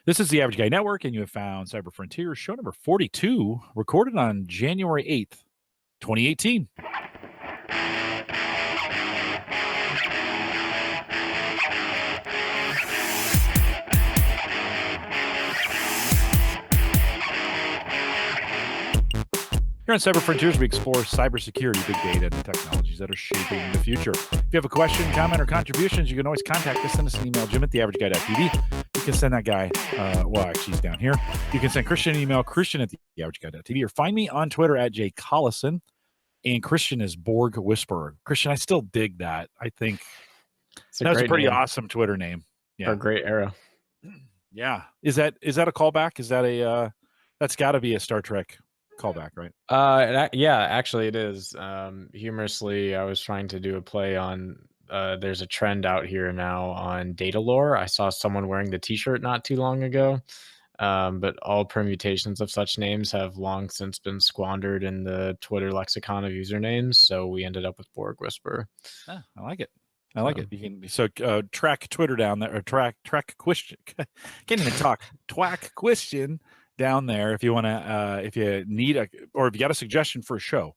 This is the Average Guy Network, and you have found Cyber Frontier, show number 42, recorded on January 8th, 2018. Here on Cyber Frontiers, we explore cybersecurity, big data, and technologies that are shaping the future. If you have a question, comment, or contributions, you can always contact us. Send us an email, jim@theaverageguy.tv. You can send that guy, actually, he's down here. You can send Christian an email, christian@theaverageguy.tv, or find me on Twitter @jcollison. And Christian is Borg Whisperer. Christian, I still dig that. I think that's a pretty awesome Twitter name. Yeah. For a great era. Yeah. Is that a callback? Is that that's got to be a Star Trek callback, right? Yeah, actually it is. Humorously, I was trying to do a play on there's a trend out here now on data lore. I saw someone wearing the t-shirt not too long ago, but all permutations of such names have long since been squandered in the Twitter lexicon of usernames, so we ended up with Borg Whisperer. I like it. I like it. You can track Twitter down there, or track question. Can't even talk. Twack question down there if you want to, if you need or if you got a suggestion for a show.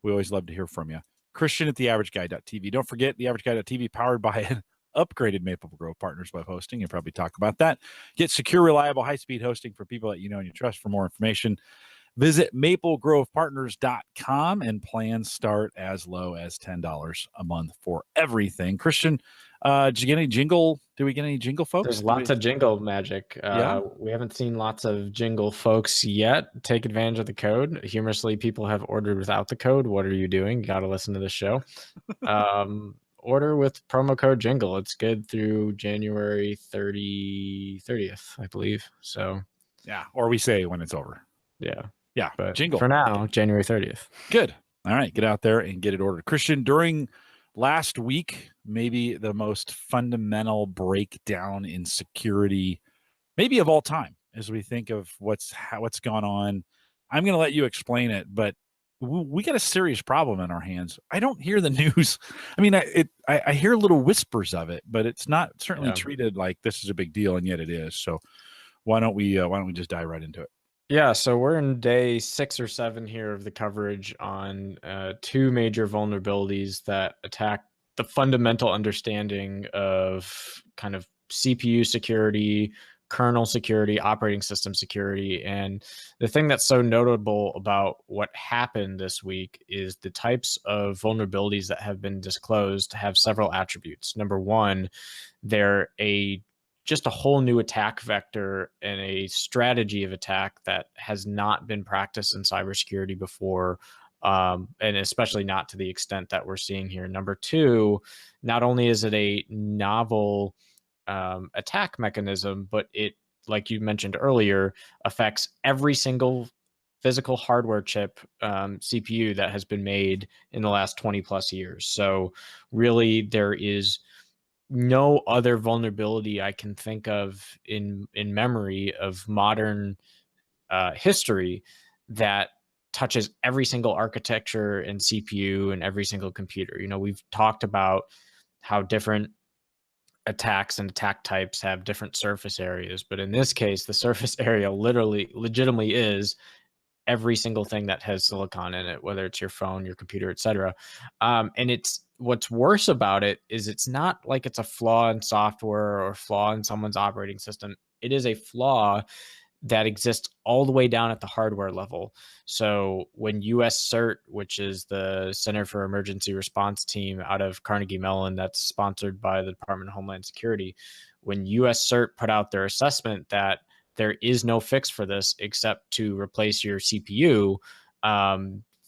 We always love to hear from you. Christian@theaverageguy.tv. Don't forget, theaverageguy.tv, powered by an upgraded Maple Grove Partners web hosting. You'll probably talk about that. Get secure, reliable, high-speed hosting for people that you know and you trust. For more information, visit maplegrovepartners.com, and plans start as low as $10 a month for everything. Christian, did you get any jingle? Did we get any jingle, folks? There's lots of jingle magic. We haven't seen lots of jingle folks yet take advantage of the code. Humorously, people have ordered without the code. What are you doing? You got to listen to the show. Order with promo code jingle. It's good through January 30th, I believe. So yeah, or we say when it's over. Yeah, but jingle for now, January 30th. Good. All right, get out there and get it ordered. Christian, during last week, maybe the most fundamental breakdown in security, maybe of all time, as we think of what's gone on. I'm going to let you explain it, but we got a serious problem in our hands. I don't hear the news. I mean, I hear little whispers of it, but it's not certainly treated like this is a big deal, and yet it is. So why don't we just dive right into it? Yeah, so we're in day 6 or 7 here of the coverage on 2 major vulnerabilities that attack the fundamental understanding of kind of CPU security, kernel security, operating system security. And the thing that's so notable about what happened this week is the types of vulnerabilities that have been disclosed have several attributes. Number one, they're just a whole new attack vector and a strategy of attack that has not been practiced in cybersecurity before, and especially not to the extent that we're seeing here. Number two, not only is it a novel attack mechanism, but it, like you mentioned earlier, affects every single physical hardware chip, CPU, that has been made in the last 20 plus years. So really, there is no other vulnerability I can think of in memory of modern history that touches every single architecture and CPU and every single computer. You know, we've talked about how different attacks and attack types have different surface areas, but in this case, the surface area legitimately is every single thing that has silicon in it, whether it's your phone, your computer, etc. And what's worse about it is it's not like it's a flaw in software or a flaw in someone's operating system. It is a flaw that exists all the way down at the hardware level. So when US CERT, which is the Center for Emergency Response Team out of Carnegie Mellon, that's sponsored by the Department of Homeland Security, when US CERT put out their assessment that there is no fix for this except to replace your CPU,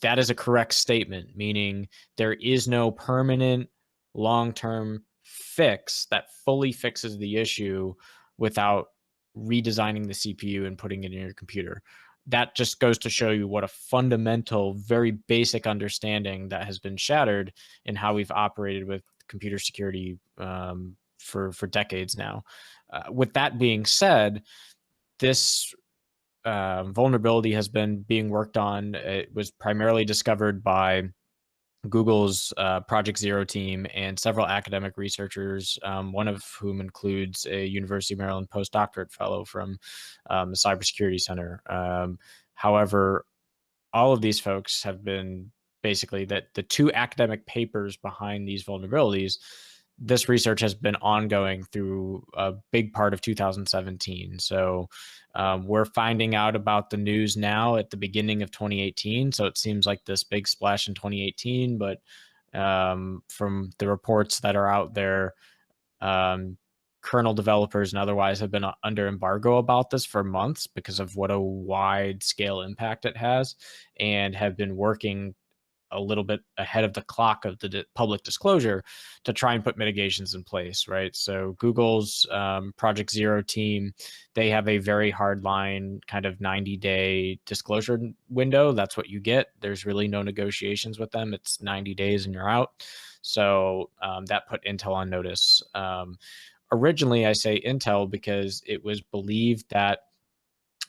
that is a correct statement, meaning there is no permanent long-term fix that fully fixes the issue without redesigning the CPU and putting it in your computer. That just goes to show you what a fundamental, very basic understanding that has been shattered in how we've operated with computer security for decades now. With that being said, this vulnerability has been being worked on. It was primarily discovered by Google's Project Zero team and several academic researchers, one of whom includes a University of Maryland postdoctorate fellow from the Cybersecurity Center. However, all of these folks have been basically that the two academic papers behind these vulnerabilities, this research has been ongoing through a big part of 2017. So we're finding out about the news now at the beginning of 2018. So it seems like this big splash in 2018, but from the reports that are out there, um, kernel developers and otherwise have been under embargo about this for months because of what a wide scale impact it has, and have been working a little bit ahead of the clock of the public disclosure to try and put mitigations in place, right? So Google's Project Zero team, they have a very hard line kind of 90-day disclosure window. That's what you get. There's really no negotiations with them. It's 90 days and you're out. So that put Intel on notice. Originally, I say Intel because it was believed that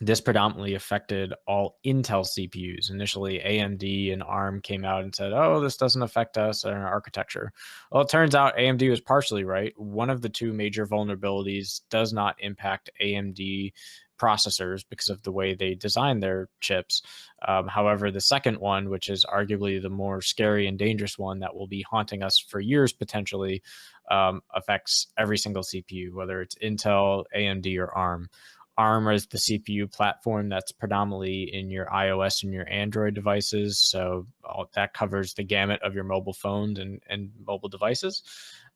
this predominantly affected all Intel CPUs. Initially, AMD and ARM came out and said, oh, this doesn't affect us and our architecture. Well, it turns out AMD was partially right. One of the two major vulnerabilities does not impact AMD processors because of the way they design their chips. However, the second one, which is arguably the more scary and dangerous one that will be haunting us for years potentially, affects every single CPU, whether it's Intel, AMD, or ARM. ARM is the CPU platform that's predominantly in your iOS and your Android devices. So that covers the gamut of your mobile phones and mobile devices.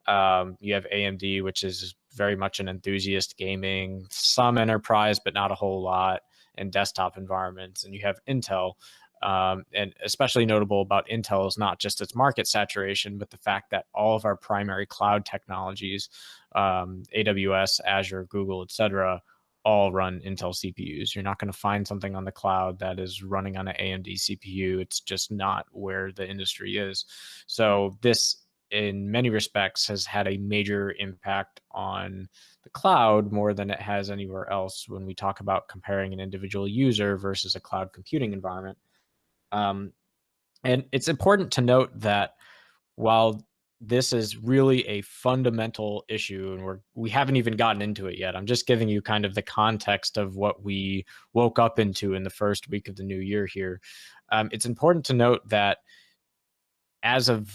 You have AMD, which is very much an enthusiast gaming, some enterprise, but not a whole lot, and desktop environments. And you have Intel. And especially notable about Intel is not just its market saturation, but the fact that all of our primary cloud technologies, AWS, Azure, Google, etc., all run Intel CPUs. You're not going to find something on the cloud that is running on an AMD CPU. It's just not where the industry is. So this, in many respects, has had a major impact on the cloud more than it has anywhere else when we talk about comparing an individual user versus a cloud computing environment. And it's important to note that while this is really a fundamental issue, and we haven't even gotten into it yet, I'm just giving you kind of the context of what we woke up into in the first week of the new year here. It's important to note that as of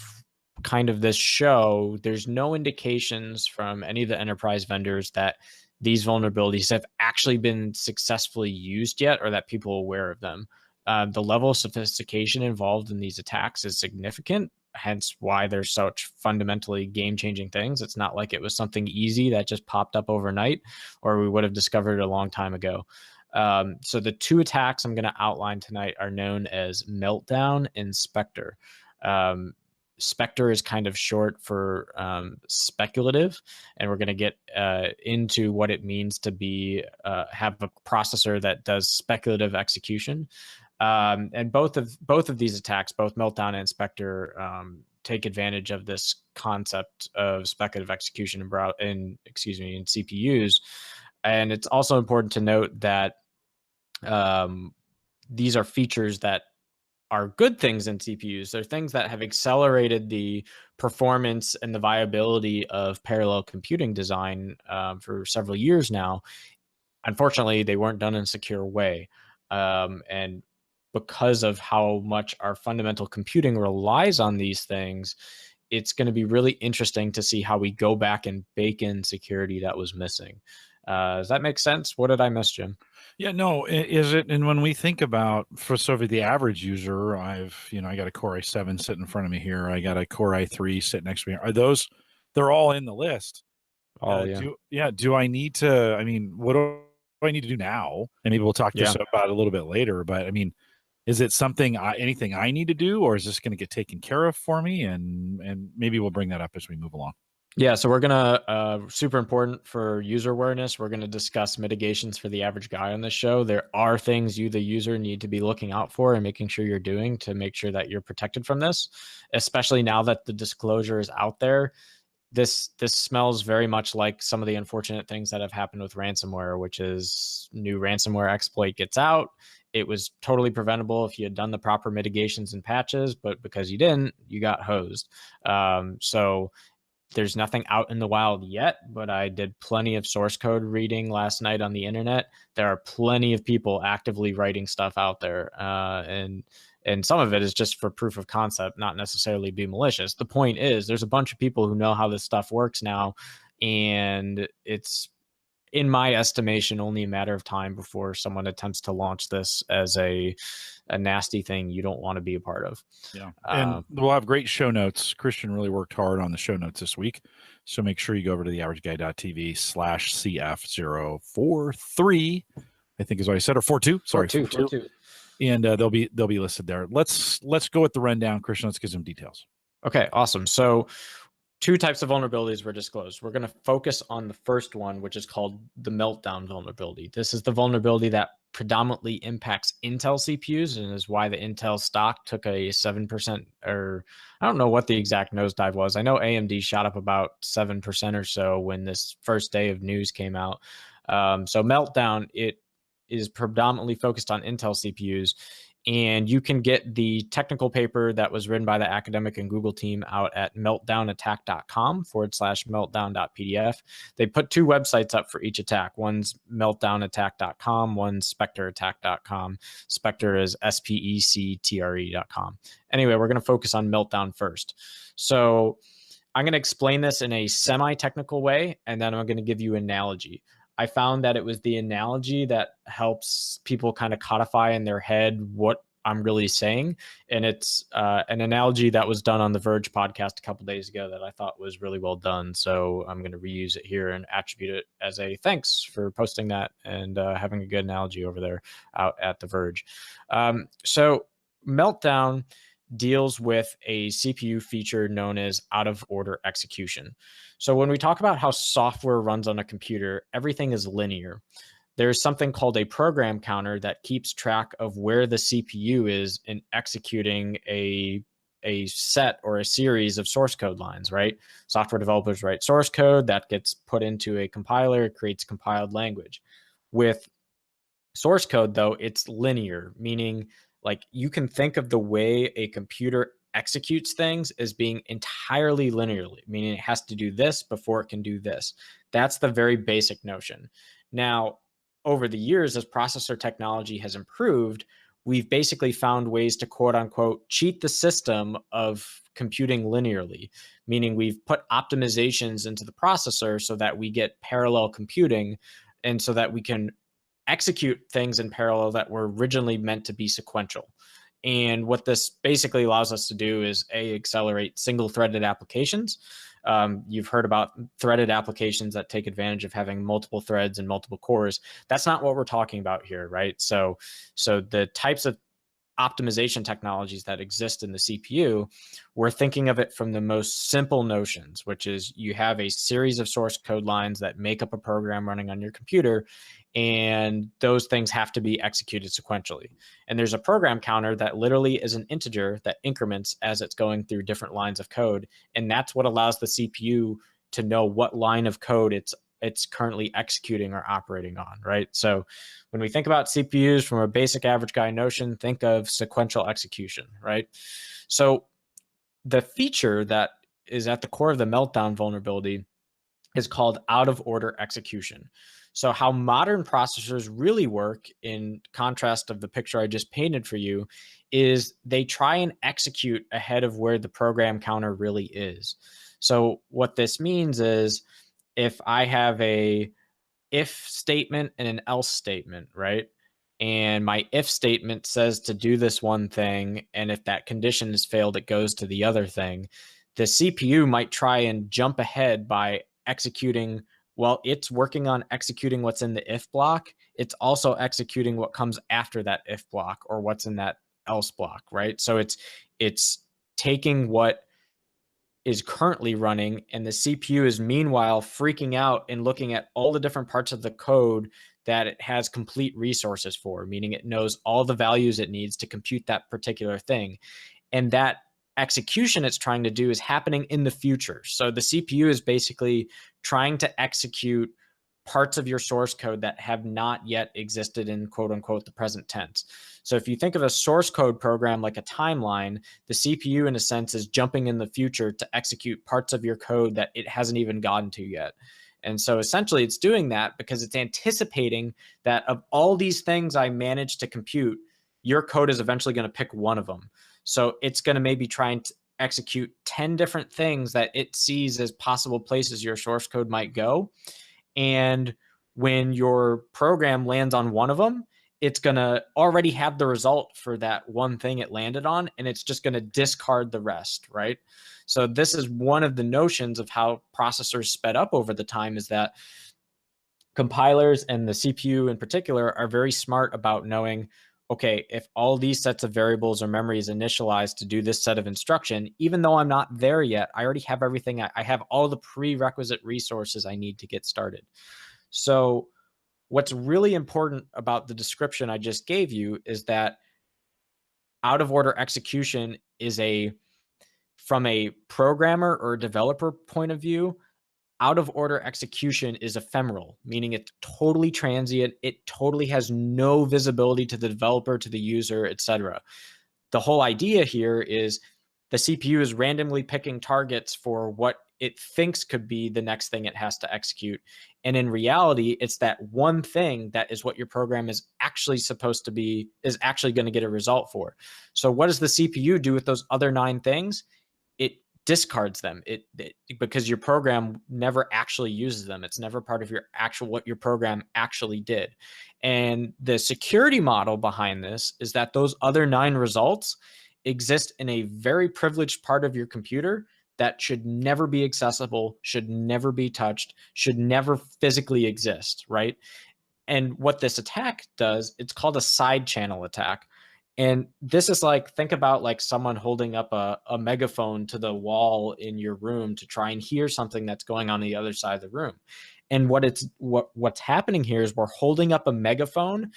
kind of this show, there's no indications from any of the enterprise vendors that these vulnerabilities have actually been successfully used yet, or that people are aware of them. The level of sophistication involved in these attacks is significant, hence why they're such fundamentally game-changing things. It's not like it was something easy that just popped up overnight, or we would have discovered it a long time ago. So the two attacks I'm going to outline tonight are known as Meltdown and Spectre. Spectre is kind of short for speculative, and we're going to get into what it means to be have a processor that does speculative execution. And both of these attacks, both Meltdown and Spectre, take advantage of this concept of speculative execution in CPUs. And it's also important to note that these are features that are good things in CPUs. They're things that have accelerated the performance and the viability of parallel computing design for several years now. Unfortunately, they weren't done in a secure way. And because of how much our fundamental computing relies on these things, it's going to be really interesting to see how we go back and bake in security that was missing. Does that make sense? What did I miss, Jim? Yeah, no, is it? And when we think about for the average user, I got a Core i7 sitting in front of me here. I got a Core i3 sitting next to me. Are those? They're all in the list. Do I need to? I mean, what do I need to do now? And maybe we'll talk this about it a little bit later. But I mean, is it something anything I need to do, or is this going to get taken care of for me? And maybe we'll bring that up as we move along. Yeah, so we're gonna super important for user awareness. We're gonna discuss mitigations for the average guy on this show. There are things you, the user, need to be looking out for and making sure you're doing to make sure that you're protected from this, especially now that the disclosure is out there. this smells very much like some of the unfortunate things that have happened with ransomware, which is new ransomware exploit gets out. It was totally preventable if you had done the proper mitigations and patches, but because you didn't, you got hosed. So there's nothing out in the wild yet, but I did plenty of source code reading last night on the internet. There are plenty of people actively writing stuff out there, and some of it is just for proof of concept, not necessarily be malicious. The point is, there's a bunch of people who know how this stuff works now, and it's, in my estimation, only a matter of time before someone attempts to launch this as a nasty thing you don't want to be a part of. Yeah. And we'll have great show notes. Christian really worked hard on the show notes this week. So make sure you go over to theaverageguy.tv/CF043, I think is what I said, or 42. Sorry, 42. And they'll be listed there. Let's go with the rundown, Christian. Let's get some details. Okay, awesome. So 2 types of vulnerabilities were disclosed. We're going to focus on the first one, which is called the Meltdown vulnerability. This is the vulnerability that predominantly impacts Intel CPUs and is why the Intel stock took a 7%, or I don't know what the exact nosedive was. I know AMD shot up about 7% or so when this first day of news came out. So Meltdown, it is predominantly focused on Intel CPUs. And you can get the technical paper that was written by the academic and Google team out at meltdownattack.com/meltdown.pdf. They put 2 websites up for each attack. One's meltdownattack.com, one's spectreattack.com. Spectre is spectre.com. Anyway, we're going to focus on Meltdown first. So I'm going to explain this in a semi-technical way, and then I'm going to give you an analogy. I found that it was the analogy that helps people kind of codify in their head what I'm really saying. And it's an analogy that was done on the Verge podcast a couple days ago that I thought was really well done. So I'm going to reuse it here and attribute it as a thanks for posting that and having a good analogy over there out at the Verge. So Meltdown deals with a CPU feature known as out of order execution. So when we talk about how software runs on a computer, everything is linear. There's something called a program counter that keeps track of where the CPU is in executing a set or a series of source code lines, right? Software developers write source code that gets put into a compiler, creates compiled language. With source code, though, it's linear, meaning like you can think of the way a computer executes things as being entirely linearly, meaning it has to do this before it can do this. That's the very basic notion. Now, over the years, as processor technology has improved, we've basically found ways to quote unquote cheat the system of computing linearly, meaning we've put optimizations into the processor so that we get parallel computing and so that we can execute things in parallel that were originally meant to be sequential. And what this basically allows us to do is accelerate single-threaded applications. You've heard about threaded applications that take advantage of having multiple threads and multiple cores. That's not what we're talking about here, right? So the types of optimization technologies that exist in the CPU, we're thinking of it from the most simple notions, which is you have a series of source code lines that make up a program running on your computer, and those things have to be executed sequentially. And there's a program counter that literally is an integer that increments as it's going through different lines of code. And that's what allows the CPU to know what line of code it's currently executing or operating on, right? So when we think about CPUs from a basic average guy notion, think of sequential execution, right? So the feature that is at the core of the Meltdown vulnerability is called out of order execution. So how modern processors really work, in contrast of the picture I just painted for you, is they try and execute ahead of where the program counter really is. So what this means is if I have a if statement and an else statement, right? And my if statement says to do this one thing, and if that condition is failed, it goes to the other thing. The CPU might try and jump ahead by executing, well, it's working on executing what's in the if block. It's also executing what comes after that if block or what's in that else block, right? So it's taking what is currently running, and the CPU is meanwhile freaking out and looking at all the different parts of the code that it has complete resources for, meaning it knows all the values it needs to compute that particular thing. And that execution it's trying to do is happening in the future. So the CPU is basically trying to execute parts of your source code that have not yet existed in quote unquote the present tense. So if you think of a source code program like a timeline, the CPU in a sense is jumping in the future to execute parts of your code that it hasn't even gotten to yet. And so essentially it's doing that because it's anticipating that of all these things I managed to compute, your code is eventually going to pick one of them. So it's going to maybe try and execute 10 different things that it sees as possible places your source code might go. And when your program lands on one of them, it's going to already have the result for that one thing it landed on, and it's just going to discard the rest, right? So this is one of the notions of how processors sped up over the time, is that compilers and the CPU in particular are very smart about knowing, okay, if all these sets of variables or memory is initialized to do this set of instruction, even though I'm not there yet, I already have everything. I have all the prerequisite resources I need to get started. So what's really important about the description I just gave you is that out of order execution is from a programmer or developer point of view, out of order execution is ephemeral, meaning it's totally transient. It totally has no visibility to the developer, to the user, etc. The whole idea here is the CPU is randomly picking targets for what it thinks could be the next thing it has to execute. And in reality, it's that one thing that is what your program is actually supposed to be, is actually going to get a result for. So what does the CPU do with those other 9 things? It discards them. Because your program never actually uses them. It's never part of your actual, what your program actually did. And the security model behind this is that those other 9 results exist in a very privileged part of your computer that should never be accessible, should never be touched, should never physically exist, right? And what this attack does, it's called a side channel attack. And this is like, think about like someone holding up a megaphone to the wall in your room to try and hear something that's going on the other side of the room. And what's happening here is we're holding up a megaphone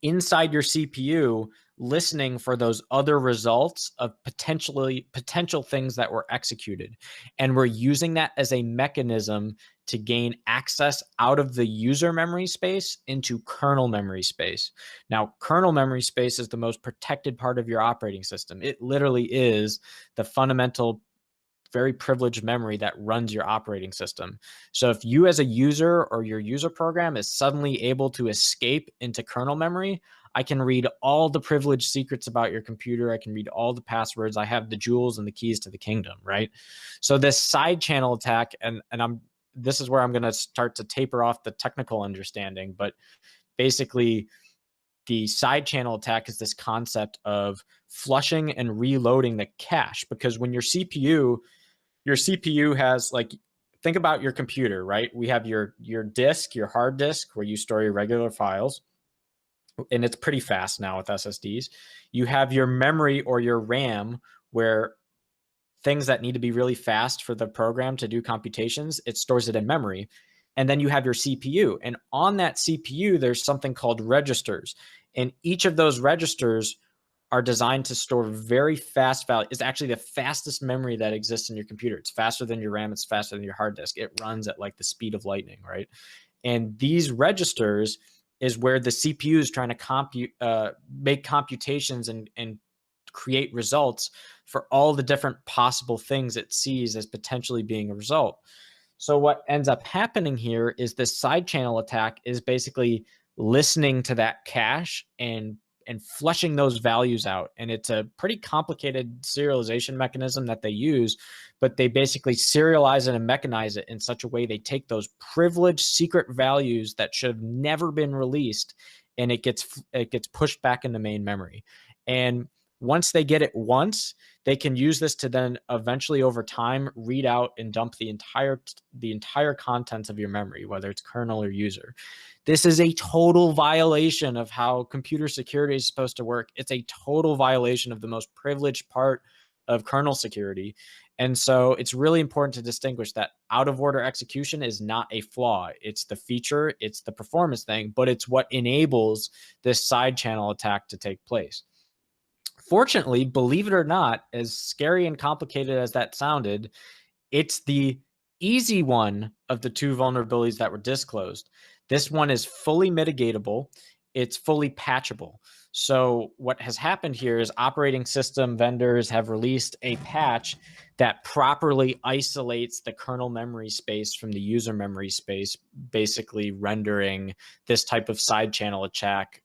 inside your CPU, listening for those other results of potential things that were executed. And we're using that as a mechanism to gain access out of the user memory space into kernel memory space. Now, kernel memory space is the most protected part of your operating system. It literally is the fundamental, very privileged memory that runs your operating system. So if you as a user or your user program is suddenly able to escape into kernel memory, I can read all the privileged secrets about your computer. I can read all the passwords. I have the jewels and the keys to the kingdom, right? So this side channel attack, and this is where I'm going to start to taper off the technical understanding, but basically the side channel attack is this concept of flushing and reloading the cache, because when your CPU has, like, think about your computer, right? We have your disk, your hard disk, where you store your regular files, and it's pretty fast now with SSDs. You have your memory or your RAM, where things that need to be really fast for the program to do computations, it stores it in memory. And then you have your CPU. And on that CPU, there's something called registers. And each of those registers are designed to store very fast value. It's actually the fastest memory that exists in your computer. It's faster than your RAM. It's faster than your hard disk. It runs at like the speed of lightning, right? And these registers is where the CPU is trying to make computations and create results for all the different possible things it sees as potentially being a result. So what ends up happening here is this side channel attack is basically listening to that cache and flushing those values out. And it's a pretty complicated serialization mechanism that they use, but they basically serialize it and mechanize it in such a way they take those privileged secret values that should have never been released, and it gets pushed back into main memory. And once they get it once, they can use this to then eventually over time read out and dump the entire contents of your memory, whether it's kernel or user. This is a total violation of how computer security is supposed to work. It's a total violation of the most privileged part of kernel security. And so it's really important to distinguish that out of order execution is not a flaw. It's the feature, it's the performance thing, but it's what enables this side channel attack to take place. Fortunately, believe it or not, as scary and complicated as that sounded, it's the easy one of the two vulnerabilities that were disclosed. This one is fully mitigatable. It's fully patchable. So what has happened here is operating system vendors have released a patch that properly isolates the kernel memory space from the user memory space, basically rendering this type of side channel attack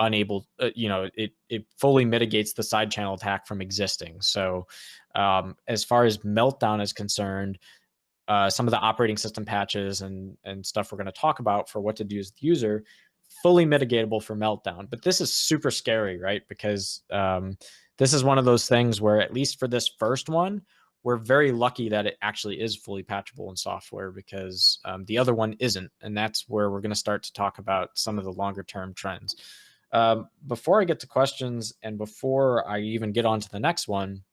unable, it fully mitigates the side channel attack from existing. So as far as Meltdown is concerned, some of the operating system patches and stuff we're going to talk about for what to do as the user, fully mitigatable for Meltdown. But this is super scary, right? Because this is one of those things where, at least for this first one, we're very lucky that it actually is fully patchable in software, because the other one isn't. And that's where we're going to start to talk about some of the longer term trends. Before I get to questions and before I even get on to the next one,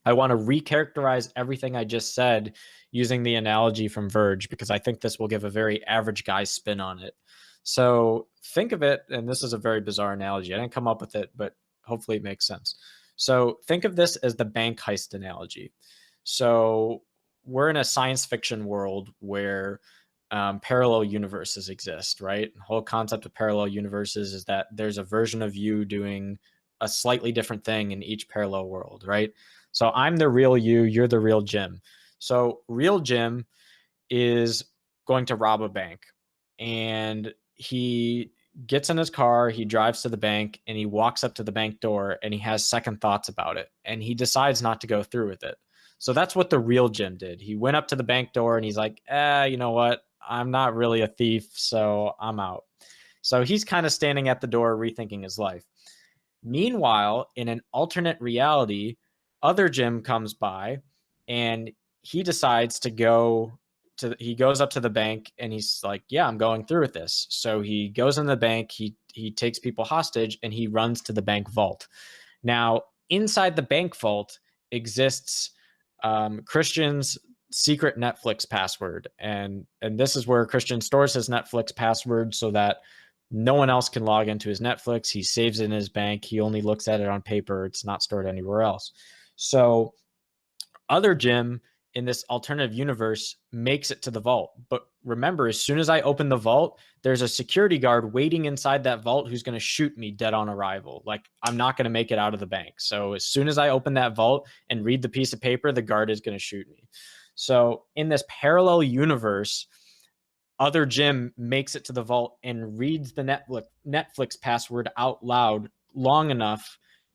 I want to recharacterize everything I just said using the analogy from Verge, because I think this will give a very average guy spin on it. So think of it, and this is a very bizarre analogy. I didn't come up with it, but hopefully it makes sense. So think of this as the bank heist analogy. So we're in a science fiction world where parallel universes exist, right? The whole concept of parallel universes is that there's a version of you doing a slightly different thing in each parallel world, right? So I'm the real you, you're the real Jim. So real Jim is going to rob a bank, and he gets in his car, he drives to the bank, and he walks up to the bank door, and he has second thoughts about it, and he decides not to go through with it. So that's what the real Jim did. He went up to the bank door and he's like, you know what? I'm not really a thief, so I'm out. So he's kind of standing at the door rethinking his life. Meanwhile, in an alternate reality, other Jim comes by and he decides to he goes up to the bank and he's like, yeah, I'm going through with this. So he goes in the bank, he takes people hostage, and he runs to the bank vault. Now, inside the bank vault exists Christian's secret Netflix password. And this is where Christian stores his Netflix password so that no one else can log into his Netflix. He saves it in his bank. He only looks at it on paper. It's not stored anywhere else. So other Jim in this alternative universe makes it to the vault. But remember, as soon as I open the vault, there's a security guard waiting inside that vault who's going to shoot me dead on arrival. Like, I'm not going to make it out of the bank. So as soon as I open that vault and read the piece of paper, the guard is going to shoot me. So in this parallel universe, other Jim makes it to the vault and reads the Netflix password out loud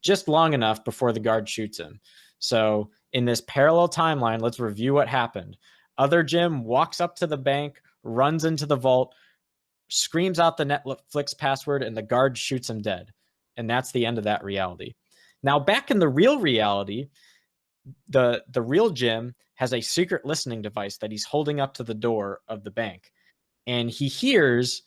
just long enough before the guard shoots him. So in this parallel timeline, let's review what happened. Other Jim walks up to the bank, runs into the vault, screams out the Netflix password, and the guard shoots him dead. And that's the end of that reality. Now, back in the real reality, the real Jim has a secret listening device that he's holding up to the door of the bank. And he hears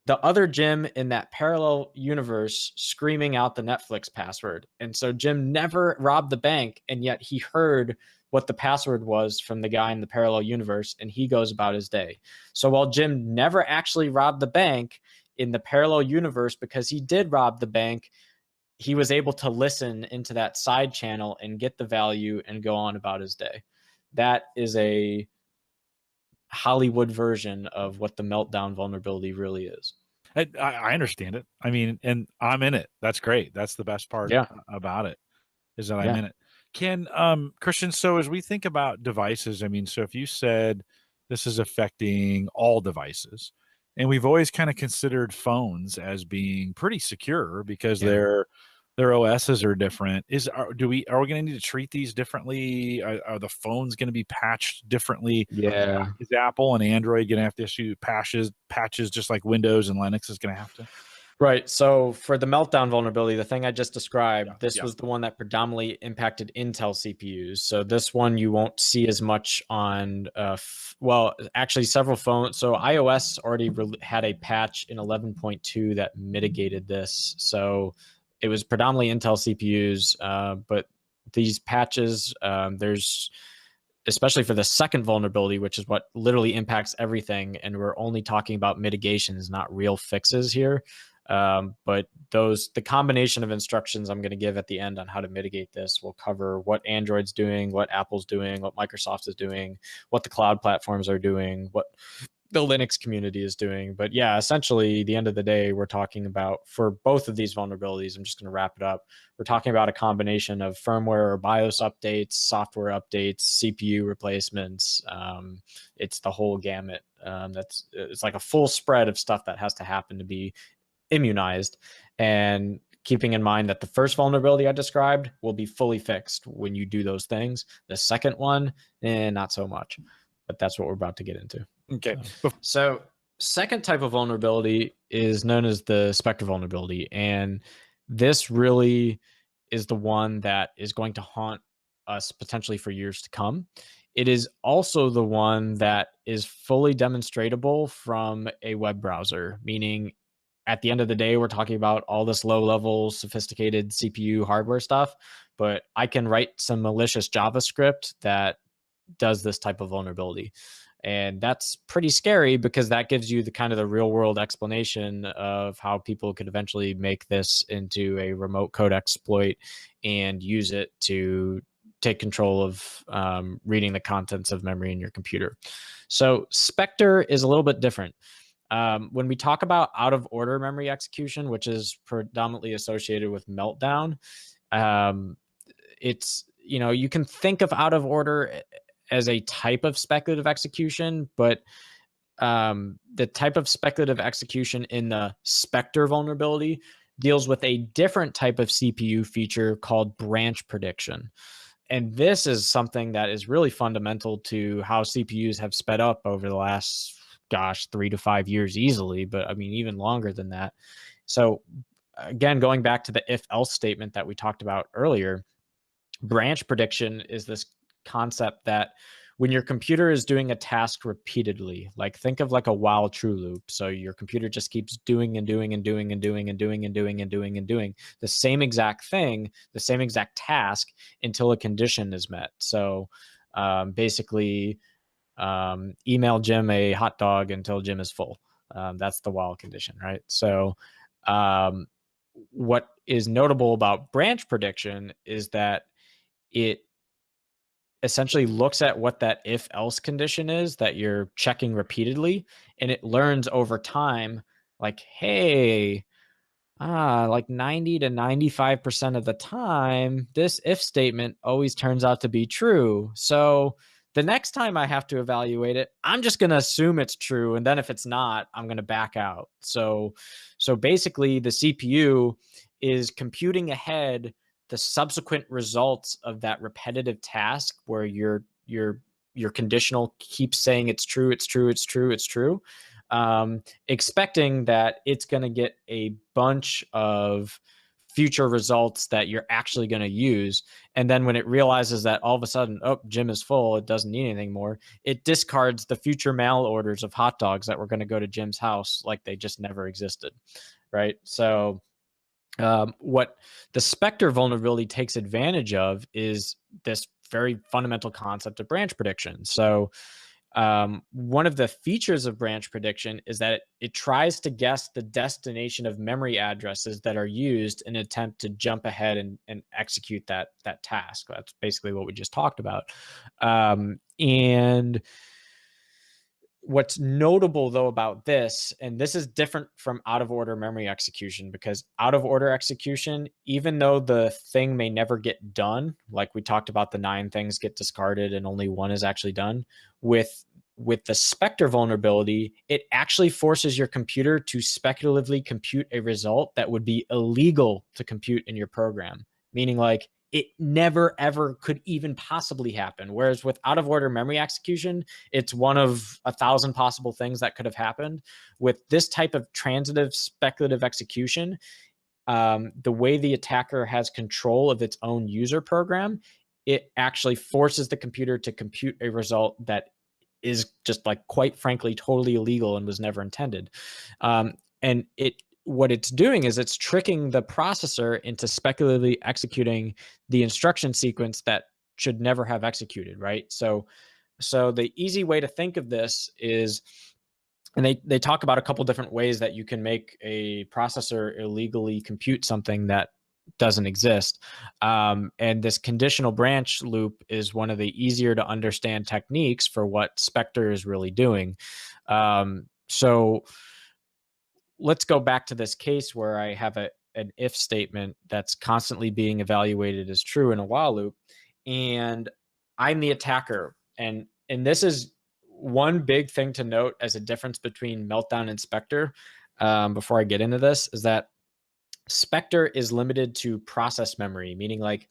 the other Jim in that parallel universe screaming out the Netflix password. And so Jim never robbed the bank, and yet he heard what the password was from the guy in the parallel universe, and he goes about his day. So while Jim never actually robbed the bank in the parallel universe, because he did rob the bank, he was able to listen into that side channel and get the value and go on about his day. That is a Hollywood version of what the Meltdown vulnerability really is. I understand it. I mean, and I'm in it. That's great. That's the best part about it, is that I'm in it. Can Christian, so as we think about devices, I mean, so if you said this is affecting all devices, and we've always kind of considered phones as being pretty secure because their OSs are different. Are we going to need to treat these differently? Are the phones going to be patched differently? Yeah. Is Apple and Android going to have to issue patches just like Windows and Linux is going to have to? Right. So for the Meltdown vulnerability, the thing I just described, this was the one that predominantly impacted Intel CPUs. So this one you won't see as much on, actually several phones. So iOS already had a patch in 11.2 that mitigated this. So it was predominantly Intel CPUs, but these patches, there's, especially for the second vulnerability, which is what literally impacts everything, and we're only talking about mitigations, not real fixes here. But the combination of instructions I'm going to give at the end on how to mitigate this will cover what Android's doing, what Apple's doing, what Microsoft is doing, what the cloud platforms are doing, what the Linux community is doing. But yeah, essentially, the end of the day, we're talking about, for both of these vulnerabilities, I'm just going to wrap it up. We're talking about a combination of firmware or BIOS updates, software updates, CPU replacements. It's the whole gamut. It's like a full spread of stuff that has to happen to be immunized. And keeping in mind that the first vulnerability I described will be fully fixed when you do those things. The second one, not so much. But that's what we're about to get into. Okay. So second type of vulnerability is known as the Spectre vulnerability. And this really is the one that is going to haunt us potentially for years to come. It is also the one that is fully demonstratable from a web browser, meaning at the end of the day, we're talking about all this low level, sophisticated CPU hardware stuff, but I can write some malicious JavaScript that does this type of vulnerability. And that's pretty scary because that gives you the kind of the real world explanation of how people could eventually make this into a remote code exploit and use it to take control of reading the contents of memory in your computer. So Spectre is a little bit different. When we talk about out of order memory execution, which is predominantly associated with Meltdown, it's, you can think of out of order as a type of speculative execution, but the type of speculative execution in the Spectre vulnerability deals with a different type of CPU feature called branch prediction. And this is something that is really fundamental to how CPUs have sped up over the last, 3 to 5 years easily, but I mean, even longer than that. So again, going back to the if else statement that we talked about earlier, branch prediction is this concept that when your computer is doing a task repeatedly, like think of like a while true loop. So your computer just keeps doing and doing and doing and doing and doing and doing and doing and doing the same exact thing, the same exact task until a condition is met. So basically, email Jim a hot dog until Jim is full. That's the while condition, right? So what is notable about branch prediction is that it essentially looks at what that if else condition is that you're checking repeatedly, and it learns over time, like, hey, like 90 to 95% of the time, this if statement always turns out to be true. So the next time I have to evaluate it, I'm just going to assume it's true. And then if it's not, I'm going to back out. So basically the CPU is computing ahead the subsequent results of that repetitive task where your conditional keeps saying it's true, it's true, it's true, it's true. Expecting that it's going to get a bunch of future results that you're actually going to use. And then when it realizes that all of a sudden, oh, Jim is full, it doesn't need anything more, it discards the future mail orders of hot dogs that were going to go to Jim's house like they just never existed, right? So what the Spectre vulnerability takes advantage of is this very fundamental concept of branch prediction. So one of the features of branch prediction is that it tries to guess the destination of memory addresses that are used in an attempt to jump ahead and execute that task. That's basically what we just talked about. And what's notable though about this, and this is different from out of order memory execution, because out of order execution, even though the thing may never get done, like we talked about, the 9 things get discarded and only 1 is actually done, with the Spectre vulnerability, it actually forces your computer to speculatively compute a result that would be illegal to compute in your program, meaning like it never ever could even possibly happen. Whereas with out of order memory execution, it's one of 1,000 possible things that could have happened. With this type of transitive speculative execution, the way the attacker has control of its own user program, it actually forces the computer to compute a result that is just, like, quite frankly, totally illegal and was never intended. And what it's doing is it's tricking the processor into speculatively executing the instruction sequence that should never have executed, right? So the easy way to think of this is And they talk about a couple different ways that you can make a processor illegally compute something that doesn't exist. And this conditional branch loop is one of the easier to understand techniques for what Spectre is really doing. So let's go back to this case where I have an if statement that's constantly being evaluated as true in a while loop, and I'm the attacker. And this is one big thing to note as a difference between Meltdown and Spectre. Before I get into this, is that Spectre is limited to process memory, meaning like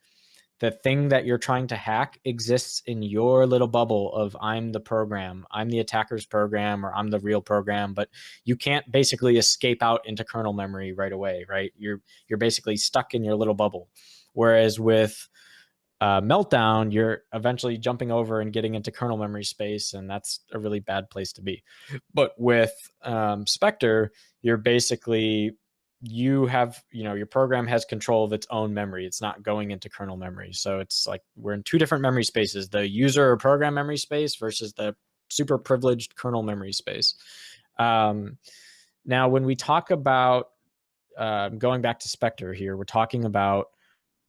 the thing that you're trying to hack exists in your little bubble of I'm the program, I'm the attacker's program, or I'm the real program, but you can't basically escape out into kernel memory right away, right? You're basically stuck in your little bubble. Whereas with Meltdown, you're eventually jumping over and getting into kernel memory space, and that's a really bad place to be. But with Spectre, you're basically, you have, your program has control of its own memory. It's not going into kernel memory. So it's like we're in two different memory spaces, the user or program memory space versus the super privileged kernel memory space. Now, when we talk about going back to Spectre here, we're talking about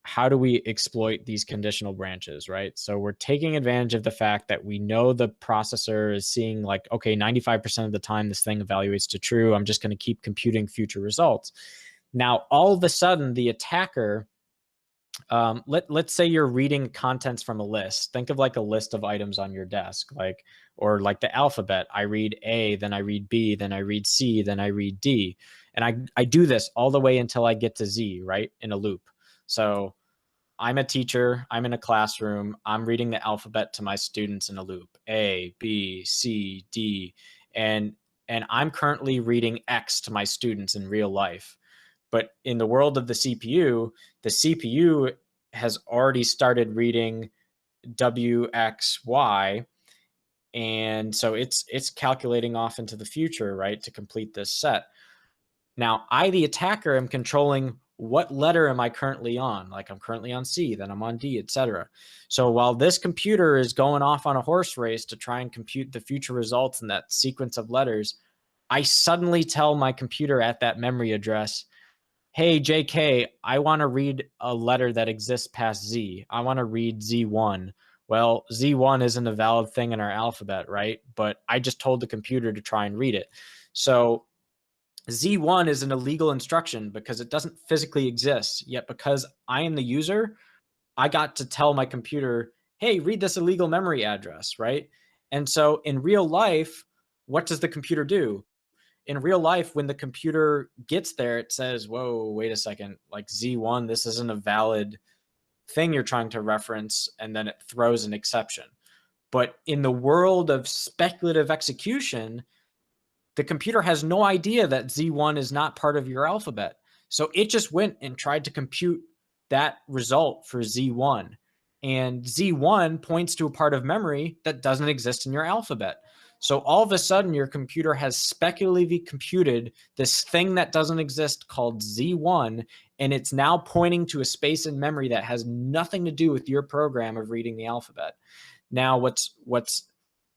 how do we exploit these conditional branches, right? So we're taking advantage of the fact that we know the processor is seeing like, okay, 95% of the time this thing evaluates to true. I'm just going to keep computing future results. Now, all of a sudden, the attacker, let's say you're reading contents from a list. Think of like a list of items on your desk, like, or like the alphabet. I read A, then I read B, then I read C, then I read D. And I do this all the way until I get to Z, right? In a loop. So I'm a teacher, I'm in a classroom, I'm reading the alphabet to my students in a loop, A, B, C, D, and I'm currently reading X to my students in real life. But in the world of the CPU has already started reading W, X, Y, and so it's calculating off into the future, right, to complete this set. Now, I, the attacker, am controlling what letter am I currently on? Like I'm currently on C, then I'm on D, etc. So while this computer is going off on a horse race to try and compute the future results in that sequence of letters, I suddenly tell my computer at that memory address, hey, JK, I want to read a letter that exists past Z. I want to read Z1. Well, Z1 isn't a valid thing in our alphabet, right? But I just told the computer to try and read it. So Z1 is an illegal instruction because it doesn't physically exist. Yet because I am the user, I got to tell my computer, hey, read this illegal memory address, right? And so in real life, what does the computer do? In real life, when the computer gets there, it says, whoa, wait a second, like Z1, this isn't a valid thing you're trying to reference, and then it throws an exception. But in the world of speculative execution, the computer has no idea that Z1 is not part of your alphabet. So it just went and tried to compute that result for Z1. And Z1 points to a part of memory that doesn't exist in your alphabet. So all of a sudden, your computer has speculatively computed this thing that doesn't exist called Z1, and it's now pointing to a space in memory that has nothing to do with your program of reading the alphabet. Now,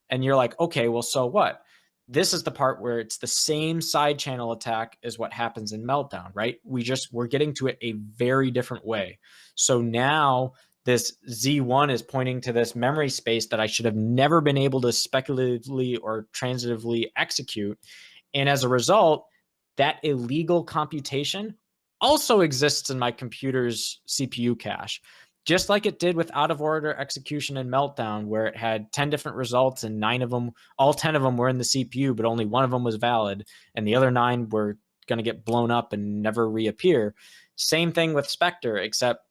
and you're like, okay, well, so what? This is the part where it's the same side channel attack as what happens in Meltdown, right? We're getting to it a very different way. So now this Z1 is pointing to this memory space that I should have never been able to speculatively or transitively execute. And as a result, that illegal computation also exists in my computer's CPU cache. Just like it did with out of order execution and Meltdown, where it had 10 different results and all 10 of them were in the CPU, but only one of them was valid, and the other 9 were going to get blown up and never reappear. Same thing with Spectre, except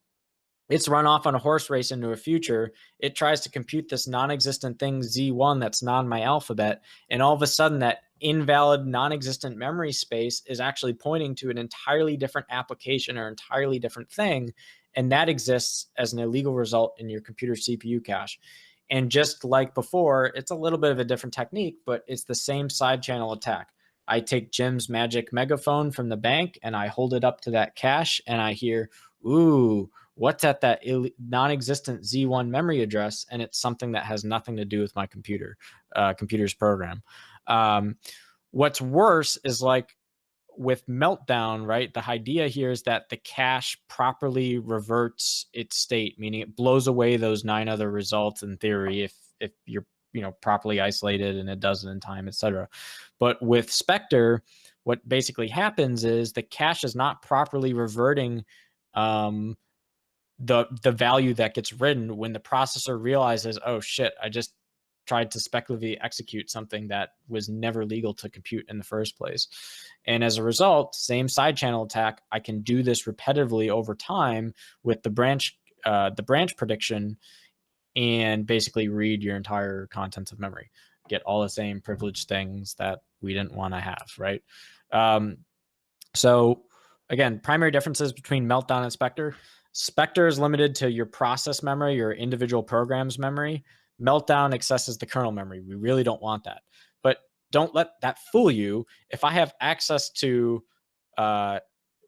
it's run off on a horse race into a future. It tries to compute this non-existent thing, Z1, that's not in my alphabet, and all of a sudden that invalid non-existent memory space is actually pointing to an entirely different application or entirely different thing, and that exists as an illegal result in your computer CPU cache. And just like before, it's a little bit of a different technique, but it's the same side channel attack. I take Jim's magic megaphone from the bank and I hold it up to that cache and I hear, ooh, what's at that non-existent Z1 memory address? And it's something that has nothing to do with my computer's program. What's worse is like with Meltdown, right? The idea here is that the cache properly reverts its state, meaning it blows away those 9 other results in theory if you're properly isolated and it does it in time, etc. But with Spectre, what basically happens is the cache is not properly reverting um, the value that gets written when the processor realizes, oh shit, I just tried to speculatively execute something that was never legal to compute in the first place. And as a result, same side channel attack, I can do this repetitively over time with the branch prediction, and basically read your entire contents of memory, get all the same privileged things that we didn't want to have, right? So again, primary differences between Meltdown and Spectre. Spectre is limited to your process memory, your individual program's memory. Meltdown accesses the kernel memory. We really don't want that. But don't let that fool you. If I have access to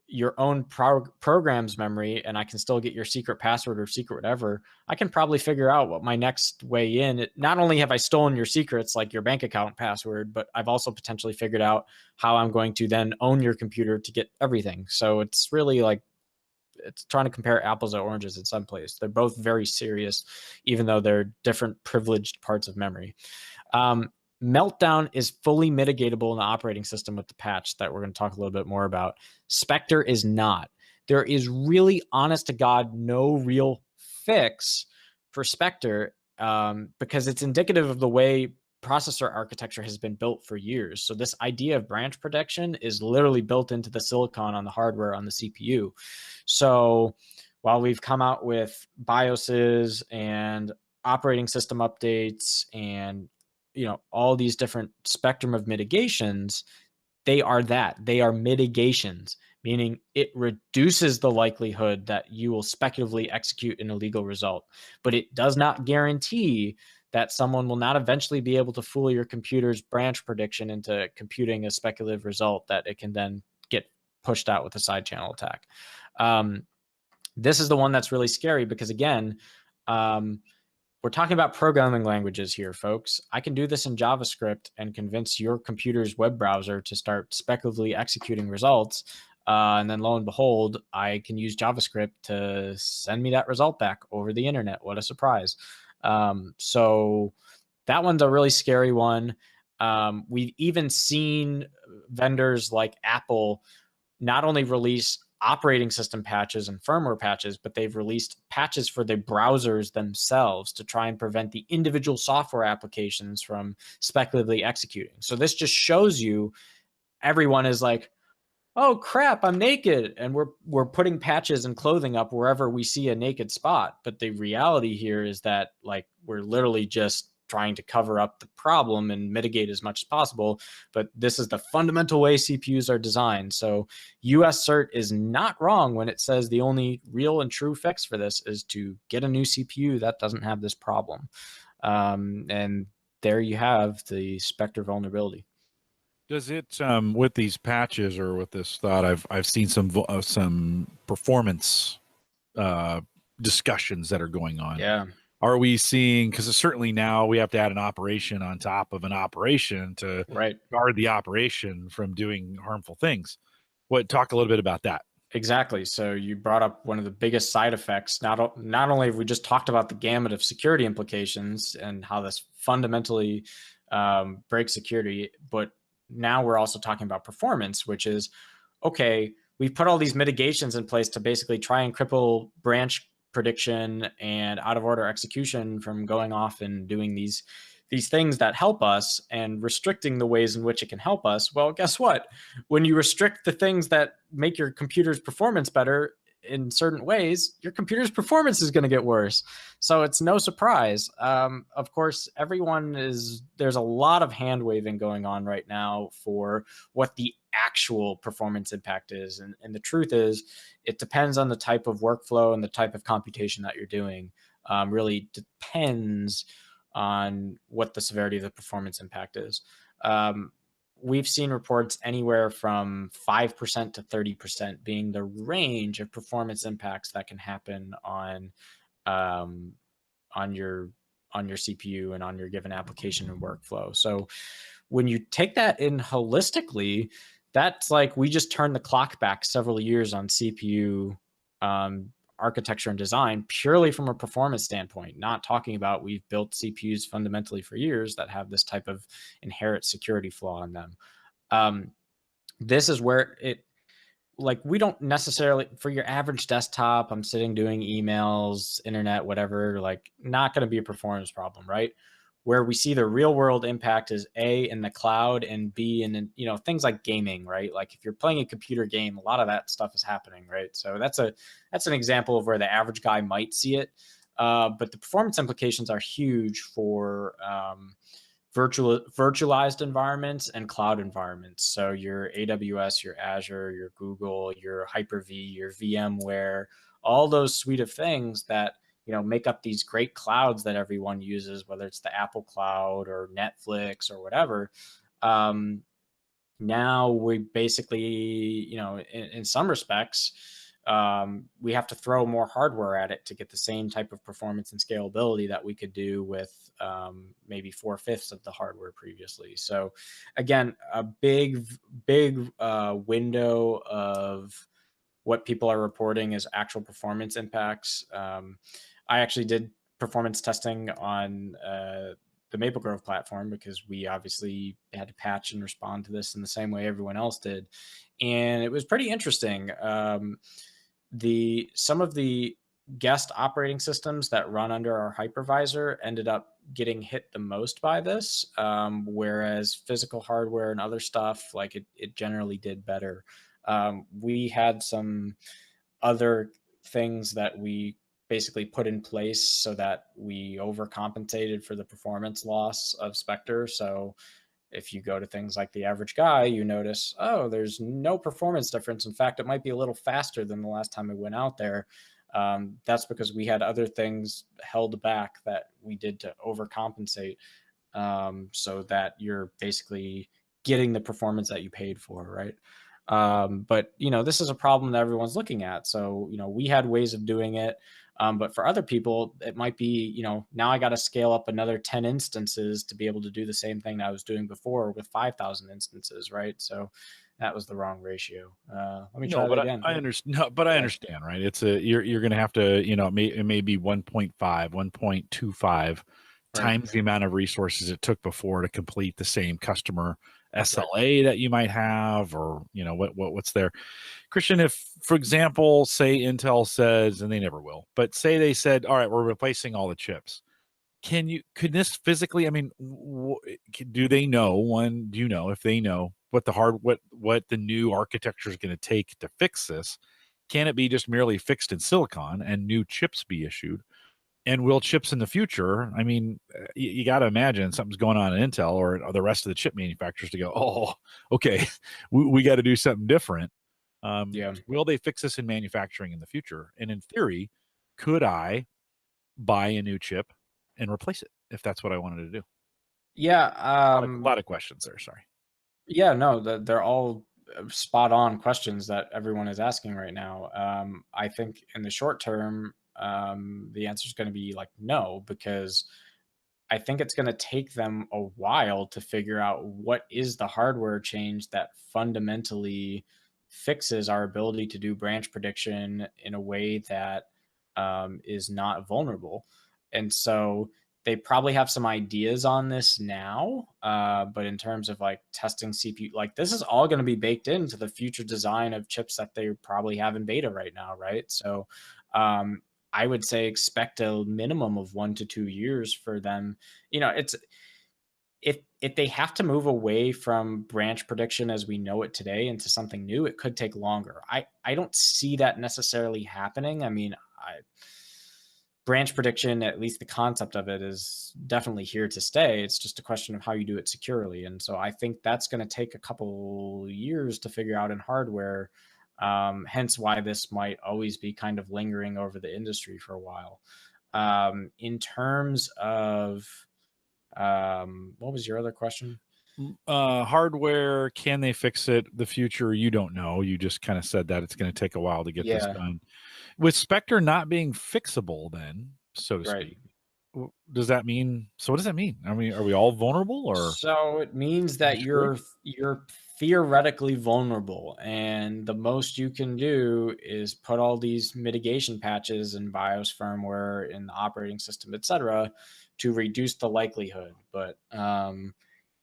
your own program's memory and I can still get your secret password or secret whatever, I can probably figure out what my next way in. Not only have I stolen your secrets, like your bank account password, but I've also potentially figured out how I'm going to then own your computer to get everything. So it's really like, it's trying to compare apples to oranges in some place. They're both very serious, even though they're different privileged parts of memory. Meltdown is fully mitigatable in the operating system with the patch that we're going to talk a little bit more about. Spectre is not. There is really, honest to God, no real fix for Spectre because it's indicative of the way processor architecture has been built for years. So this idea of branch protection is literally built into the silicon on the hardware on the CPU. So while we've come out with BIOSes and operating system updates and all these different spectrum of mitigations, they are mitigations, meaning it reduces the likelihood that you will speculatively execute an illegal result, but it does not guarantee that someone will not eventually be able to fool your computer's branch prediction into computing a speculative result that it can then get pushed out with a side channel attack. This is the one that's really scary because, again, we're talking about programming languages here, folks. I can do this in JavaScript and convince your computer's web browser to start speculatively executing results. And then lo and behold, I can use JavaScript to send me that result back over the internet. What a surprise. So that one's a really scary one. We've even seen vendors like Apple not only release operating system patches and firmware patches, but they've released patches for the browsers themselves to try and prevent the individual software applications from speculatively executing. So this just shows you everyone is like, oh crap, I'm naked. And we're putting patches and clothing up wherever we see a naked spot. But the reality here is that like we're literally just trying to cover up the problem and mitigate as much as possible. But this is the fundamental way CPUs are designed. So US CERT is not wrong when it says the only real and true fix for this is to get a new CPU that doesn't have this problem. And there you have the Spectre vulnerability. Does it with these patches or with this thought? I've seen some performance discussions that are going on. Yeah. Are we seeing, because certainly now we have to add an operation on top of an operation to guard the operation from doing harmful things. Talk a little bit about that. Exactly. So you brought up one of the biggest side effects. Not only have we just talked about the gamut of security implications and how this fundamentally breaks security, but now we're also talking about performance, which is, okay, we've put all these mitigations in place to basically try and cripple branch prediction and out of order execution from going off and doing these things that help us and restricting the ways in which it can help us. Well, guess what? When you restrict the things that make your computer's performance better in certain ways, your computer's performance is going to get worse. So it's no surprise. Of course, there's a lot of hand waving going on right now for what the actual performance impact is. And the truth is, it depends on the type of workflow and the type of computation that you're doing. Really depends on what the severity of the performance impact is. We've seen reports anywhere from 5% to 30% being the range of performance impacts that can happen on your CPU and on your given application and workflow. So when you take that in holistically, that's like we just turned the clock back several years on CPU architecture and design purely from a performance standpoint, not talking about we've built CPUs fundamentally for years that have this type of inherent security flaw in them. Um, this is where it, like, we don't necessarily, for your average desktop, I'm sitting doing emails, internet, whatever, like, not going to be a performance problem, right? Where we see the real world impact is A, in the cloud, and B, in, you know, things like gaming, right? Like if you're playing a computer game, a lot of that stuff is happening, right? So that's an example of where the average guy might see it. But the performance implications are huge for virtualized environments and cloud environments. So your AWS, your Azure, your Google, your Hyper-V, your VMware, all those suite of things that, you know, make up these great clouds that everyone uses, whether it's the Apple Cloud or Netflix or whatever. Now we basically, you know, in some respects, we have to throw more hardware at it to get the same type of performance and scalability that we could do with maybe 4/5 of the hardware previously. So again, a big window of what people are reporting is actual performance impacts. I actually did performance testing on the Maple Grove platform because we obviously had to patch and respond to this in the same way everyone else did, and it was pretty interesting. The some of the guest operating systems that run under our hypervisor ended up getting hit the most by this, whereas physical hardware and other stuff, like it generally did better. We had some other things that we basically put in place so that we overcompensated for the performance loss of Spectre. So if you go to things like the average guy, you notice, oh, there's no performance difference. In fact, it might be a little faster than the last time we went out there. That's because we had other things held back that we did to overcompensate, so that you're basically getting the performance that you paid for, right? But you know, this is a problem that everyone's looking at. So you know, we had ways of doing it, but for other people, it might be, you know, now I got to scale up another 10 instances to be able to do the same thing that I was doing before with 5,000 instances, right? So that was the wrong ratio. Let me try No, that but again. I understand. No, but I Yeah, understand, right? It's a you're going to have to, you know, it may be 1.5, 1.25 right, times the amount of resources it took before to complete the same customer right. SLA that you might have, or you know what's there. Christian, if for example, say Intel says, and they never will, but say they said, all right, we're replacing all the chips. Could this physically, I mean, do they know, one, do you know if they know what what the new architecture is going to take to fix this? Can it be just merely fixed in silicon and new chips be issued? And will chips in the future, I mean, you got to imagine something's going on at Intel or the rest of the chip manufacturers to go, oh, okay, we got to do something different. Yeah, Will they fix this in manufacturing in the future? And in theory, could I buy a new chip and replace it if that's what I wanted to do? yeah. A lot of questions there. Sorry. Yeah, no, they're all spot on questions that everyone is asking right now. I think in the short term, the answer is going to be like no, because I think it's going to take them a while to figure out what is the hardware change that fundamentally fixes our ability to do branch prediction in a way that is not vulnerable. And so they probably have some ideas on this now, but in terms of like testing CPU, like this is all going to be baked into the future design of chips that they probably have in beta right now, right? So I would say expect a minimum of 1 to 2 years for them. You know, it's if they have to move away from branch prediction as we know it today into something new, it could take longer. I don't see that necessarily happening. I mean, branch prediction, at least the concept of it, is definitely here to stay. It's just a question of how you do it securely. And so I think that's going to take a couple years to figure out in hardware. Hence why this might always be kind of lingering over the industry for a while. In terms of what was your other question? Hardware, can they fix it? The future, you don't know. You just kind of said that it's going to take a while to get this Yeah, done. With Spectre not being fixable, then, so to right. speak, does that mean? So what does that mean? I mean, are we all vulnerable, or So it means do you that disagree? you're theoretically vulnerable, and the most you can do is put all these mitigation patches in BIOS firmware in the operating system, etc., to reduce the likelihood. But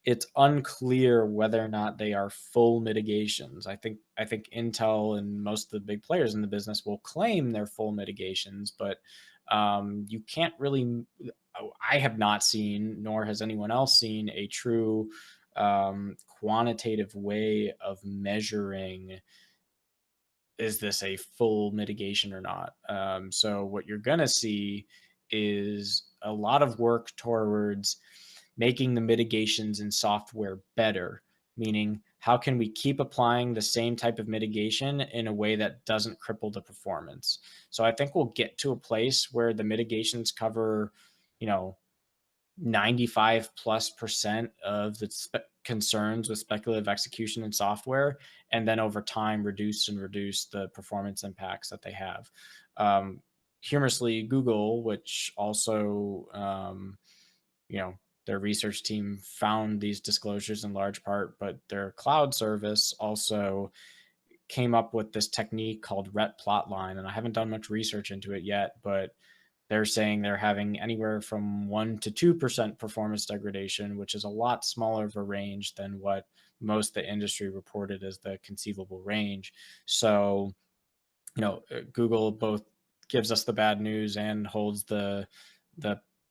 it's unclear whether or not they are full mitigations. I think Intel and most of the big players in the business will claim they're full mitigations, but you can't really. I have not seen, nor has anyone else seen, a true quantitative way of measuring, is this a full mitigation or not. So what you're going to see is a lot of work towards making the mitigations in software better, meaning how can we keep applying the same type of mitigation in a way that doesn't cripple the performance. So I think we'll get to a place where the mitigations cover, you know, 95+% of the concerns with speculative execution in software, and then over time reduce the performance impacts that they have. Humorously, Google, which also, you know, their research team found these disclosures in large part, but their cloud service also came up with this technique called ret plotline. And I haven't done much research into it yet, but they're saying they're having anywhere from 1 to 2% performance degradation, which is a lot smaller of a range than what most of the industry reported as the conceivable range. So, Google both gives us the bad news and holds the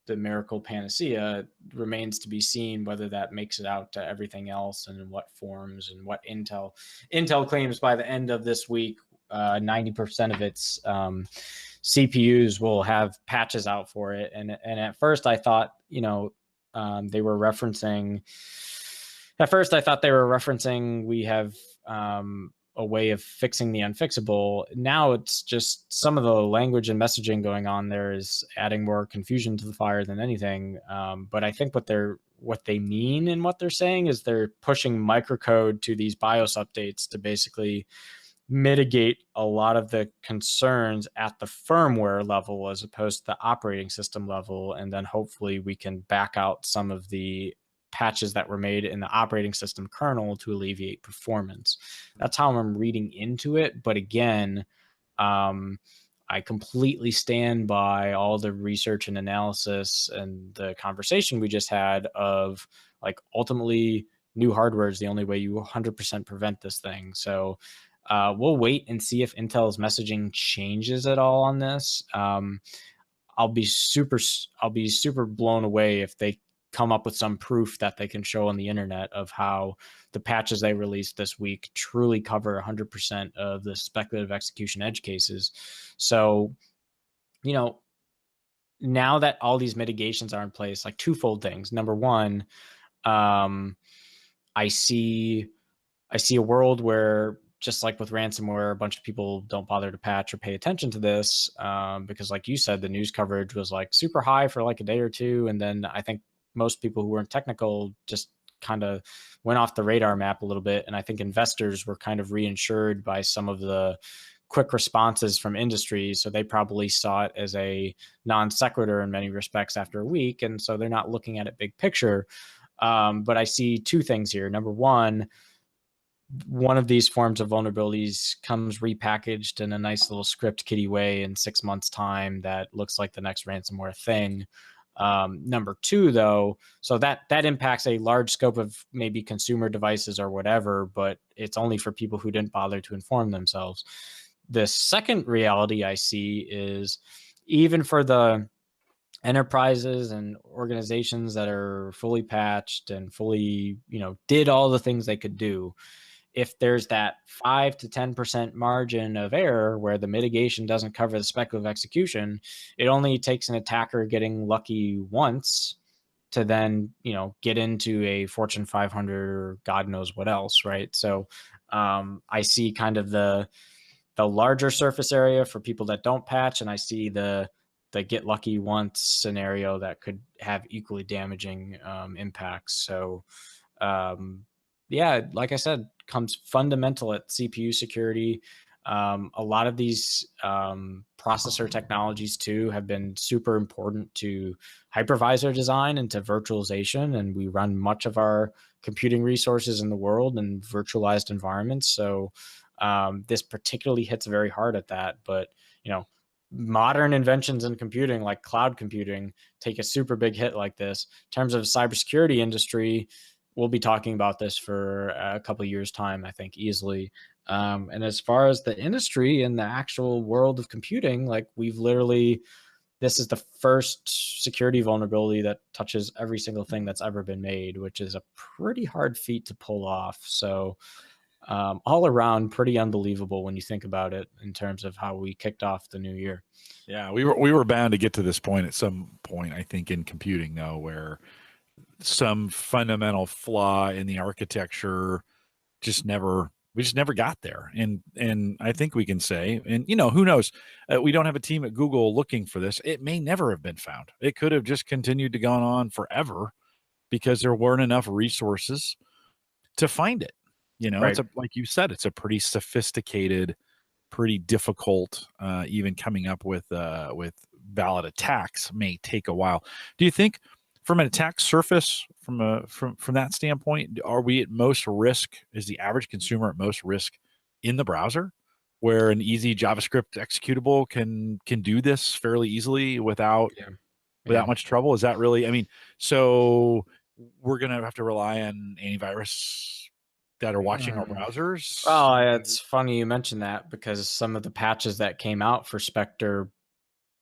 the miracle panacea. It remains to be seen whether that makes it out to everything else and in what forms, and what Intel claims by the end of this week, 90% of its CPUs will have patches out for it. And at first I thought, they were referencing. At first I thought they were referencing we have a way of fixing the unfixable. Now it's just some of the language and messaging going on there is adding more confusion to the fire than anything. But I think what they mean and what they're saying is they're pushing microcode to these BIOS updates to basically mitigate a lot of the concerns at the firmware level as opposed to the operating system level. And then hopefully we can back out some of the patches that were made in the operating system kernel to alleviate performance. That's how I'm reading into it. But again, I completely stand by all the research and analysis and the conversation we just had of, like, ultimately new hardware is the only way you 100% prevent this thing. So we'll wait and see if Intel's messaging changes at all on this. I'll be super blown away if they come up with some proof that they can show on the internet of how the patches they released this week truly cover 100% of the speculative execution edge cases. So, now that all these mitigations are in place, like, twofold things. Number one, I see a world where, just like with ransomware, a bunch of people don't bother to patch or pay attention to this because, like you said, the news coverage was like super high for like a day or two. And then I think most people who weren't technical just kind of went off the radar map a little bit. And I think investors were kind of reinsured by some of the quick responses from industry. So they probably saw it as a non sequitur in many respects after a week. And so they're not looking at it big picture. But I see two things here. Number one of these forms of vulnerabilities comes repackaged in a nice little script kiddie way in 6 months' time that looks like the next ransomware thing. Number two, though, so that impacts a large scope of maybe consumer devices or whatever, but it's only for people who didn't bother to inform themselves. The second reality I see is, even for the enterprises and organizations that are fully patched and fully, did all the things they could do, if there's that 5 to 10% margin of error where the mitigation doesn't cover the speculative execution, it only takes an attacker getting lucky once to then, get into a Fortune 500 or God knows what else, right? So I see kind of the larger surface area for people that don't patch, and I see the get lucky once scenario that could have equally damaging impacts. So yeah, like I said, comes fundamental at CPU security. A lot of these processor technologies too have been super important to hypervisor design and to virtualization, and we run much of our computing resources in the world in virtualized environments. So this particularly hits very hard at that. But modern inventions in computing, like cloud computing, take a super big hit like this. In terms of cybersecurity industry, we'll be talking about this for a couple of years' time, I think, easily. And as far as the industry and the actual world of computing, like this is the first security vulnerability that touches every single thing that's ever been made, which is a pretty hard feat to pull off. So all around pretty unbelievable when you think about it in terms of how we kicked off the new year. Yeah, we were bound to get to this point at some point, I think, in computing, though, where some fundamental flaw in the architecture we just never got there. And I think we can say, and who knows, we don't have a team at Google looking for this. It may never have been found. It could have just continued to go on forever because there weren't enough resources to find it. Right. Like you said, it's a pretty sophisticated, pretty difficult, even coming up with valid attacks may take a while. Do you think from an attack surface, from that standpoint, are we at most risk? Is the average consumer at most risk in the browser, where an easy JavaScript executable can do this fairly easily without much trouble? Is that really? I mean, so we're gonna have to rely on antivirus that are watching our browsers. Oh, it's funny you mentioned that, because some of the patches that came out for Spectre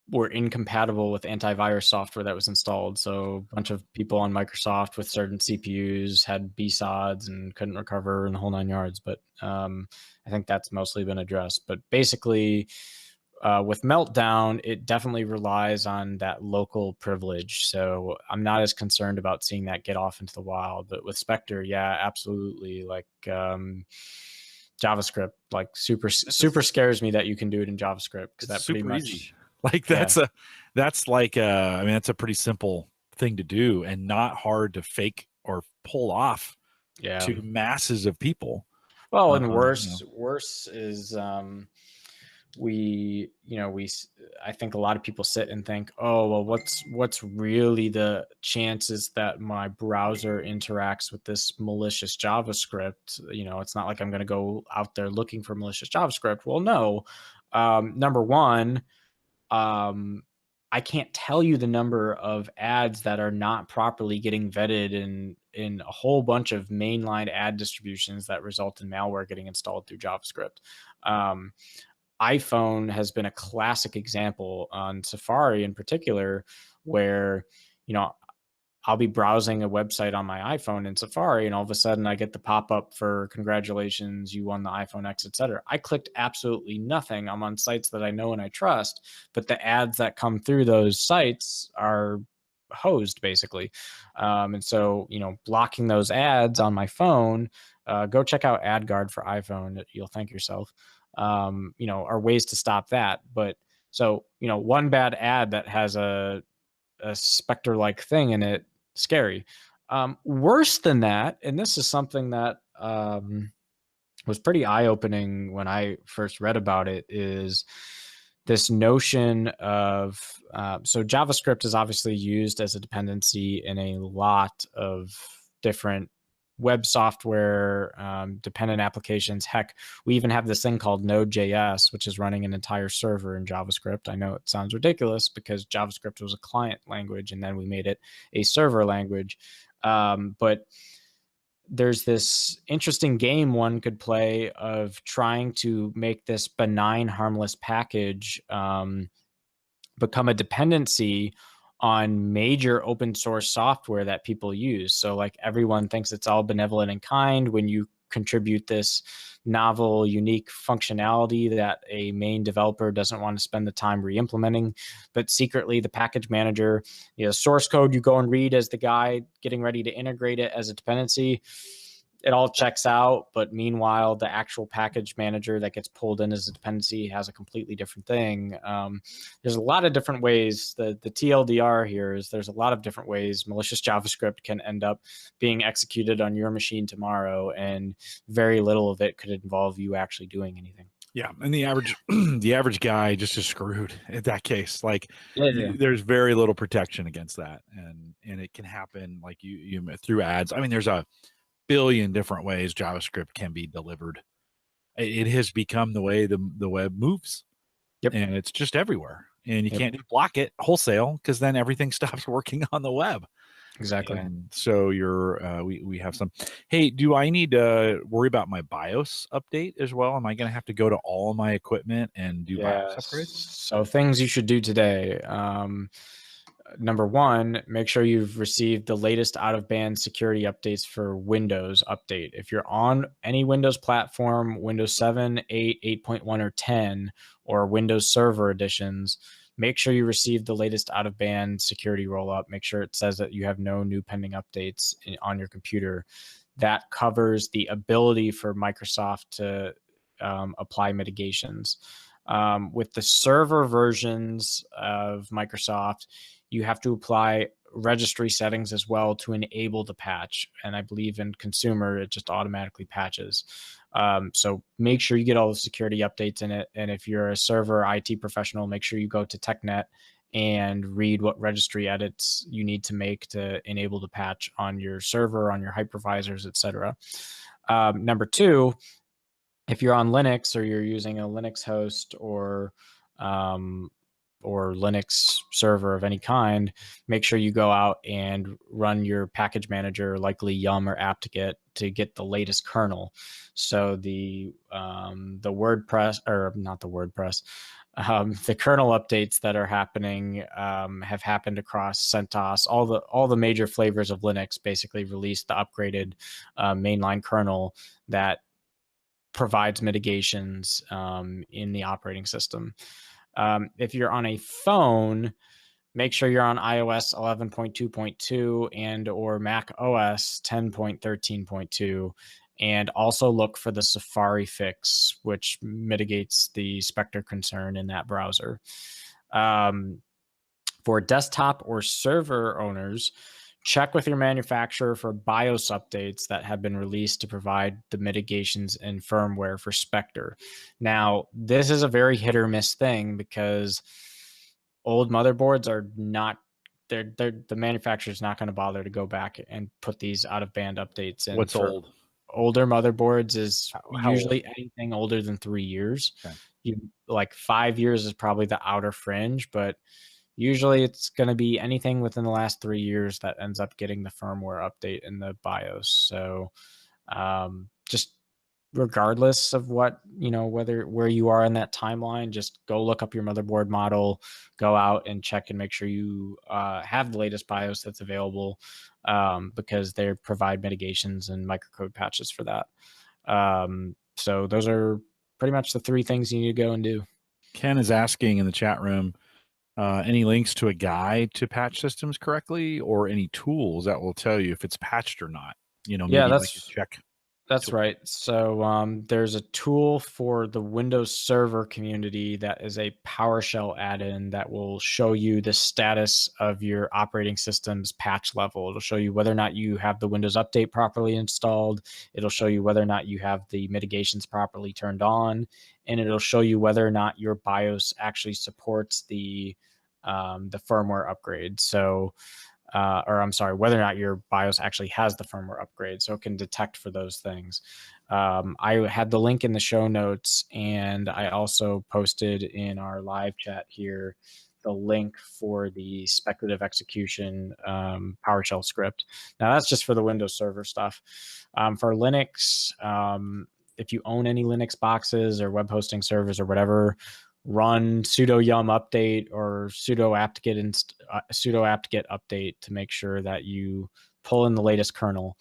were incompatible with antivirus software that was installed. So a bunch of people on Microsoft with certain CPUs had BSODs and couldn't recover in the whole 9 yards. But I think that's mostly been addressed. But basically, with Meltdown, it definitely relies on that local privilege. So I'm not as concerned about seeing that get off into the wild. But with Spectre, yeah, absolutely. Like JavaScript, like super scares me that you can do it in JavaScript, because that pretty much easy. Like that's like I mean, that's a pretty simple thing to do and not hard to fake or pull off to masses of people. Well, and worse is I think a lot of people sit and think, oh, well, what's really the chances that my browser interacts with this malicious JavaScript? It's not like I'm going to go out there looking for malicious JavaScript. Well, no. Number one, I can't tell you the number of ads that are not properly getting vetted in a whole bunch of mainline ad distributions that result in malware getting installed through JavaScript. iPhone has been a classic example, on Safari in particular, where I'll be browsing a website on my iPhone in Safari, and all of a sudden I get the pop-up for congratulations, you won the iPhone X, etc. I clicked absolutely nothing. I'm on sites that I know and I trust, but the ads that come through those sites are hosed, basically. And so, blocking those ads on my phone, go check out AdGuard for iPhone. You'll thank yourself. Are ways to stop that. But so, one bad ad that has a Spectre-like thing in it, scary. Worse than that, and this is something that was pretty eye-opening when I first read about it, is this notion of so JavaScript is obviously used as a dependency in a lot of different web software dependent applications. Heck, we even have this thing called Node.js, which is running an entire server in JavaScript. I know it sounds ridiculous because JavaScript was a client language and then we made it a server language. But there's this interesting game one could play of trying to make this benign, harmless package become a dependency on major open source software that people use. So like everyone thinks it's all benevolent and kind when you contribute this novel, unique functionality that a main developer doesn't want to spend the time re-implementing. But secretly, the package manager, source code you go and read as the guy getting ready to integrate it as a dependency, it all checks out. But meanwhile, the actual package manager that gets pulled in as a dependency has a completely different thing. There's a lot of different ways. The TLDR here is there's a lot of different ways malicious JavaScript can end up being executed on your machine tomorrow, and very little of it could involve you actually doing anything. Yeah, and the average the average guy just is screwed in that case. Like Yeah. there's very little protection against that, and it can happen like you through ads. I mean, there's a billion different ways JavaScript can be delivered. It has become the way the web moves, Yep. and it's just everywhere. And you Yep. can't block it wholesale because then everything stops working on the web. Exactly. And so we have some. Hey, do I need to worry about my BIOS update as well? Am I going to have to go to all my equipment and do BIOS upgrades? So things you should do today. Number one, make sure you've received the latest out-of-band security updates for Windows Update. If you're on any Windows platform, Windows 7, 8, 8.1, or 10, or Windows Server editions, make sure you receive the latest out-of-band security rollup. Make sure it says that you have no new pending updates on your computer. That covers the ability for Microsoft to apply mitigations. With the server versions of Microsoft, you have to apply registry settings as well to enable the patch. And I believe in consumer, it just automatically patches. So make sure you get all the security updates in it. And if you're a server IT professional, make sure you go to TechNet and read what registry edits you need to make to enable the patch on your server, on your hypervisors, etc. Number two, if you're on Linux or you're using a Linux host or Linux server of any kind, make sure you go out and run your package manager, likely Yum or apt-get, to get the latest kernel. So the WordPress, or not the WordPress, the kernel updates that are happening have happened across CentOS. All the major flavors of Linux basically released the upgraded mainline kernel that provides mitigations in the operating system. If you're on a phone, make sure you're on iOS 11.2.2 and or Mac OS 10.13.2, and also look for the Safari fix, which mitigates the Spectre concern in that browser. For desktop or server owners, check with your manufacturer for BIOS updates that have been released to provide the mitigations in firmware for Spectre. Now, this is a very hit or miss thing because old motherboards are not, the manufacturer's not going to bother to go back and put these out of band updates in. What's old? Older motherboards is How usually old? anything older than 3 years. Okay. Like 5 years is probably the outer fringe, but usually it's going to be anything within the last 3 years that ends up getting the firmware update in the BIOS. So just regardless of what, where you are in that timeline, just go look up your motherboard model, go out and check and make sure you have the latest BIOS that's available, because they provide mitigations and microcode patches for that. So those are pretty much the 3 things you need to go and do. Ken is asking in the chat room, any links to a guide to patch systems correctly, or any tools that will tell you if it's patched or not? Yeah, maybe like a check. that's tool. right. So there's a tool for the Windows Server community that is a PowerShell add-in that will show you the status of your operating system's patch level. It'll show you whether or not you have the Windows Update properly installed. It'll show you whether or not you have the mitigations properly turned on, and it'll show you whether or not your BIOS actually supports the firmware upgrade. So or I'm sorry, whether or not your BIOS actually has the firmware upgrade, so it can detect for those things. I had the link in the show notes, and I also posted in our live chat here the link for the speculative execution PowerShell script. Now that's just for the Windows Server stuff. For Linux, if you own any Linux boxes or web hosting servers or whatever, run sudo yum update or sudo apt-get update to make sure that you pull in the latest kernel.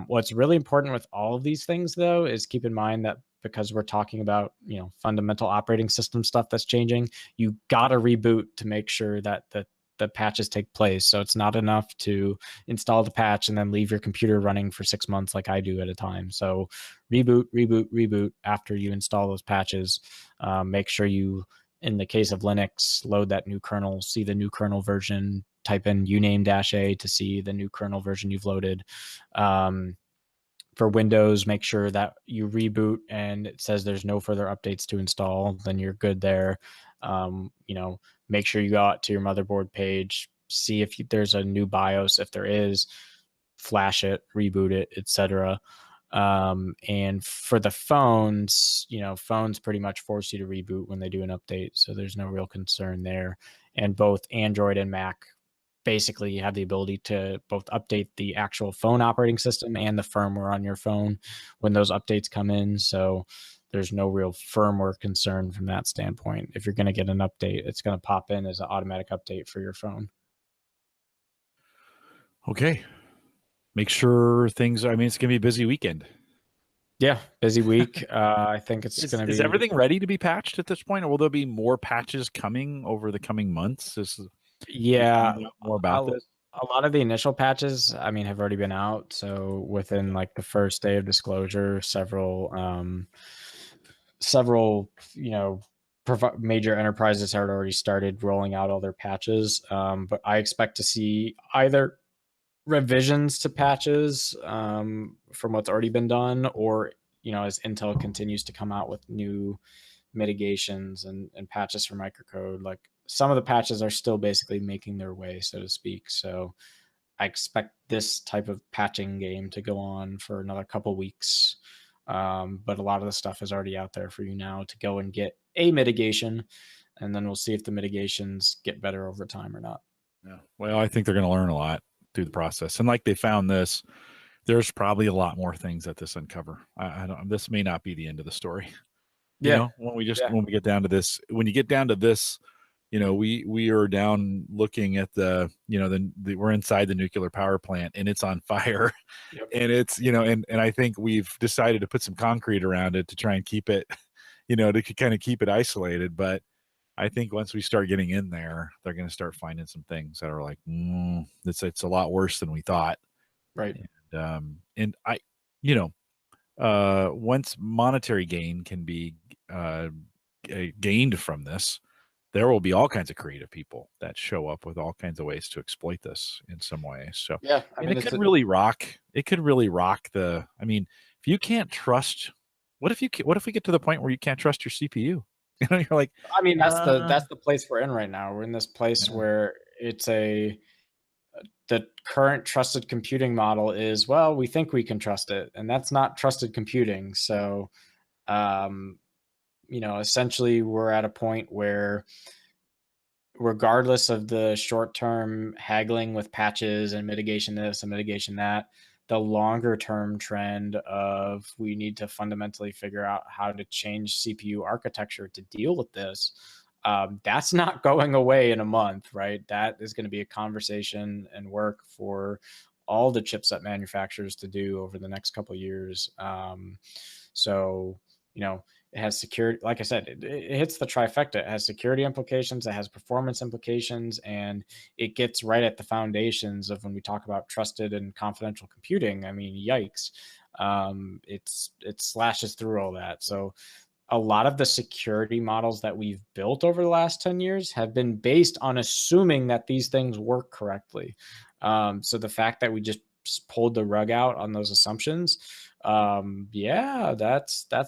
What's really important with all of these things, though, is keep in mind that because we're talking about fundamental operating system stuff that's changing, you got to reboot to make sure that the patches take place. So it's not enough to install the patch and then leave your computer running for 6 months like I do at a time. So reboot after you install those patches. Make sure you, in the case of Linux, load that new kernel, see the new kernel version, type in uname-a to see the new kernel version you've loaded. For Windows, make sure that you reboot and it says there's no further updates to install, then you're good there. Make sure you go out to your motherboard page, see if there's a new BIOS. If there is, flash it, reboot it, etc. And for the phones, phones pretty much force you to reboot when they do an update, so there's no real concern there. And both Android and Mac basically have the ability to both update the actual phone operating system and the firmware on your phone when those updates come in. So there's no real firmware concern from that standpoint. If you're going to get an update, it's going to pop in as an automatic update for your phone. Okay. Make sure things, I mean, it's going to be a busy weekend. Yeah, busy week. I think it's going to be. Is everything ready to be patched at this point, or will there be more patches coming over the coming months? Yeah, more about this. A lot of the initial patches, I mean, have already been out. So within like the first day of disclosure, several major enterprises had already started rolling out all their patches. But I expect to see either revisions to patches from what's already been done, or as Intel continues to come out with new mitigations and patches for microcode. Like some of the patches are still basically making their way, so to speak. So I expect this type of patching game to go on for another couple weeks. But a lot of the stuff is already out there for you now to go and get a mitigation, and then we'll see if the mitigations get better over time or not. Yeah. Well, I think they're going to learn a lot through the process, and like they found this, there's probably a lot more things that this uncover. I don't. This may not be the end of the story. When we get down to this, when you get down to this, we are down looking at we're inside the nuclear power plant and it's on fire. Yep. And it's, and I think we've decided to put some concrete around it to try and keep it, to kind of keep it isolated. But I think once we start getting in there, they're going to start finding some things that are like, it's a lot worse than we thought. Right. And I, once monetary gain can be gained from this, there will be all kinds of creative people that show up with all kinds of ways to exploit this in some way. So yeah, it could really rock. It could really rock the. I mean, if you can't trust, what if we get to the point where you can't trust your CPU? You're like, I mean, that's the place we're in right now. We're in this place where it's the current trusted computing model is, well, we think we can trust it, and that's not trusted computing. So, essentially we're at a point where, regardless of the short-term haggling with patches and mitigation this and mitigation that, the longer-term trend of we need to fundamentally figure out how to change CPU architecture to deal with this, that's not going away in a month, right? That is going to be a conversation and work for all the chipset manufacturers to do over the next couple of years. It has security, like I said, it hits the trifecta. It has security implications, it has performance implications, and it gets right at the foundations of when we talk about trusted and confidential computing. I mean, yikes. It slashes through all that. So a lot of the security models that we've built over the last 10 years have been based on assuming that these things work correctly. So the fact that we just pulled the rug out on those assumptions, that's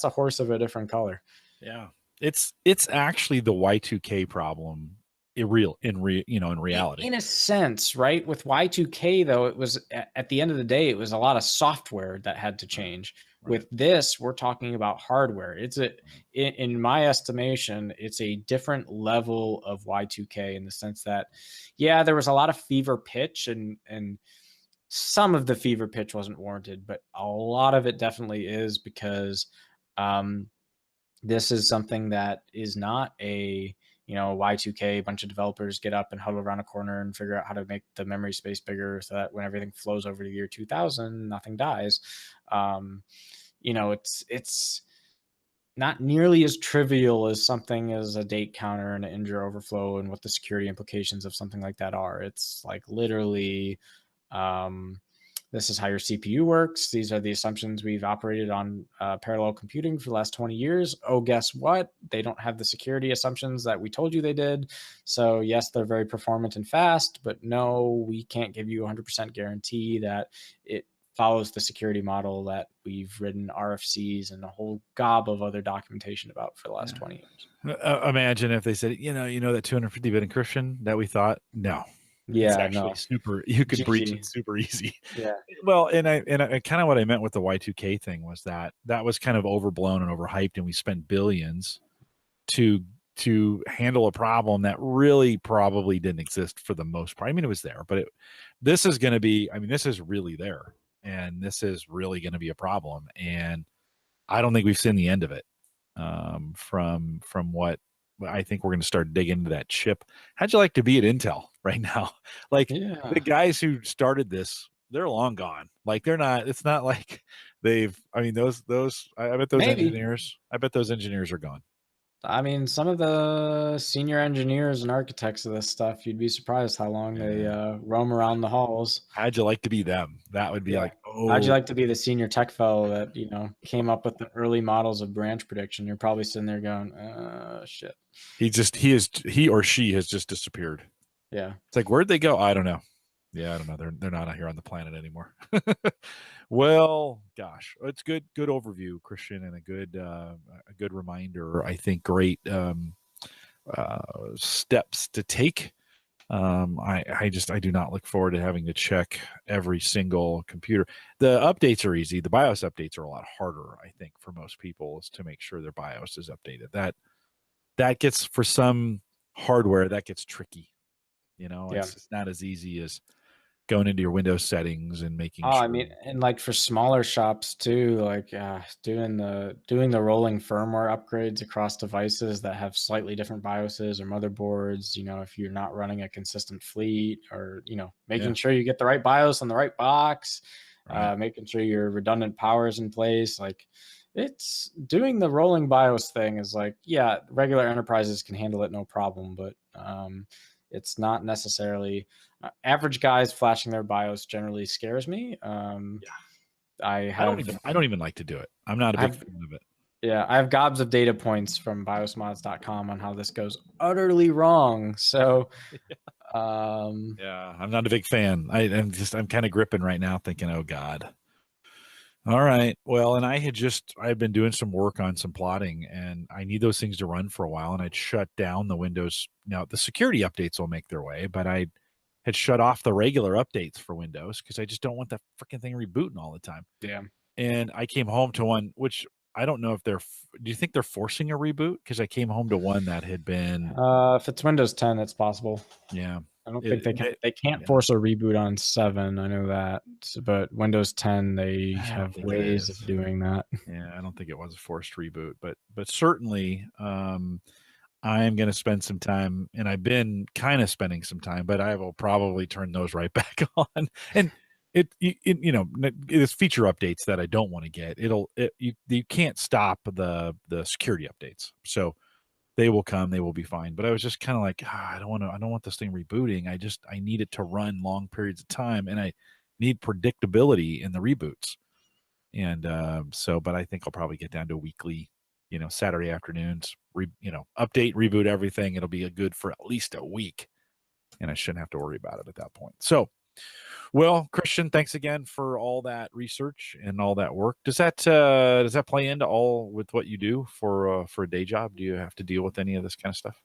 a horse of a different color. Yeah, it's actually the Y2K problem in reality. In a sense, right? With Y2K though, it was at the end of the day, it was a lot of software that had to change. Right. With this, we're talking about hardware. In my estimation, it's a different level of Y2K in the sense that, yeah, there was a lot of fever pitch and some of the fever pitch wasn't warranted, but a lot of it definitely is, because this is something that is not a Y2K, a bunch of developers get up and huddle around a corner and figure out how to make the memory space bigger so that when everything flows over to the year 2000, nothing dies. It's not nearly as trivial as something as a date counter and an integer overflow and what the security implications of something like that are. It's like literally, this is how your CPU works. These are the assumptions we've operated on parallel computing for the last 20 years. Oh, guess what? They don't have the security assumptions that we told you they did. So yes, they're very performant and fast, but no, we can't give you 100% guarantee that it follows the security model that we've written RFCs and a whole gob of other documentation about for the last 20 years. Imagine if they said, you know that 250-bit encryption that we thought, no, it's Yeah, actually no. super. You could breach it GG. super easy. Yeah. Well, and I kind of what I meant with the Y2K thing was that was kind of overblown and overhyped, and we spent billions to handle a problem that really probably didn't exist for the most part. I mean, it was there, but this is going to be. I mean, this is really there, and this is really going to be a problem. And I don't think we've seen the end of it. From what I think we're going to start digging into that chip. How'd you like to be at Intel right now? Like the guys who started this, they're long gone. Like they're not. It's not like they've. I mean, those. I bet those Maybe. engineers. I bet those engineers are gone. I mean, some of the senior engineers and architects of this stuff, you'd be surprised how long they roam around the halls. How'd you like to be them? That would be like, How'd you oh, like to be the senior tech fellow that, came up with the early models of branch prediction? You're probably sitting there going, shit. he or she has just disappeared. Yeah. It's like, where'd they go? I don't know. Yeah, I don't know. They're not out here on the planet anymore. Well, gosh, it's good overview, Christian, and a good reminder. I think great steps to take. I do not look forward to having to check every single computer. The updates are easy. The BIOS updates are a lot harder, I think, for most people, is to make sure their BIOS is updated. That gets, for some hardware, that gets tricky. It's just not as easy as going into your Windows settings and making sure. I mean, and like for smaller shops too, like doing the rolling firmware upgrades across devices that have slightly different BIOSes or motherboards, if you're not running a consistent fleet, or, making sure you get the right BIOS on the right box, Right. making sure your redundant power is in place. Like, it's doing the rolling BIOS thing is like, yeah, regular enterprises can handle it no problem, but it's not necessarily average guys flashing their BIOS generally scares me. I don't even like to do it. I'm not a big fan of it. Yeah, I have gobs of data points from biosmods.com on how this goes utterly wrong. So yeah, I'm not a big fan. I'm kind of gripping right now thinking, oh God. All right. Well, and I've been doing some work on some plotting, and I need those things to run for a while, and I'd shut down the Windows. Now the security updates will make their way, but I had shut off the regular updates for Windows because I just don't want that freaking thing rebooting all the time. Yeah. And I came home to one, which I don't know if do you think they're forcing a reboot? Because I came home to one that had been. If it's Windows 10, it's possible. Yeah. I don't think they can. They can't force a reboot on 7. I know that, but Windows 10, they have ways of doing that. Yeah, I don't think it was a forced reboot, but certainly, I'm going to spend some time, and I've been kind of spending some time, but I will probably turn those right back on. And it's feature updates that I don't want to get. You can't stop the security updates, so they will come, they will be fine. But I was just kind of like, I don't want this thing rebooting. I need it to run long periods of time, and I need predictability in the reboots. And but I think I'll probably get down to weekly, Saturday afternoons, update, reboot everything. It'll be good for at least a week, and I shouldn't have to worry about it at that point. So, well, Christian, thanks again for all that research and all that work. Does that play into all with what you do for a day job? Do you have to deal with any of this kind of stuff?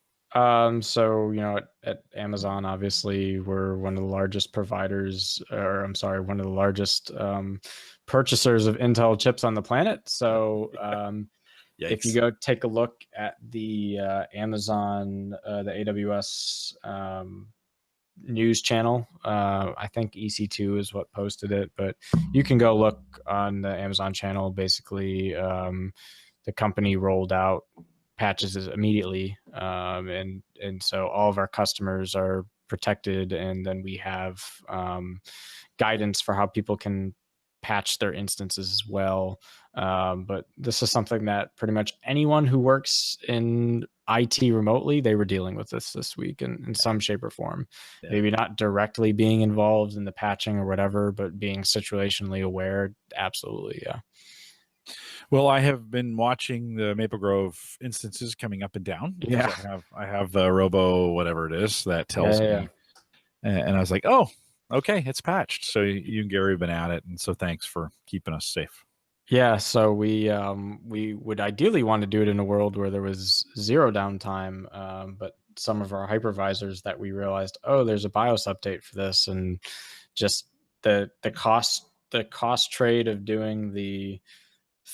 So, at Amazon, obviously, we're one of the largest providers, or I'm sorry, one of the largest purchasers of Intel chips on the planet. So, if you go take a look at the Amazon, the AWS news channel, I think EC2 is what posted it, but you can go look on the Amazon channel. Basically, the company rolled out patches immediately, and so all of our customers are protected, and then we have guidance for how people can patch their instances as well. But this is something that pretty much anyone who works in IT remotely, they were dealing with this week in some shape or form. Yeah. Maybe not directly being involved in the patching or whatever, but being situationally aware. Absolutely, yeah. Well, I have been watching the Maple Grove instances coming up and down. Yeah, I have the Robo whatever it is that tells me, and I was like, oh, Okay, it's patched. So you and Gary have been at it, and so thanks for keeping us safe. Yeah, so we would ideally want to do it in a world where there was zero downtime, but some of our hypervisors that we realized, oh, there's a BIOS update for this, and just the cost trade of doing the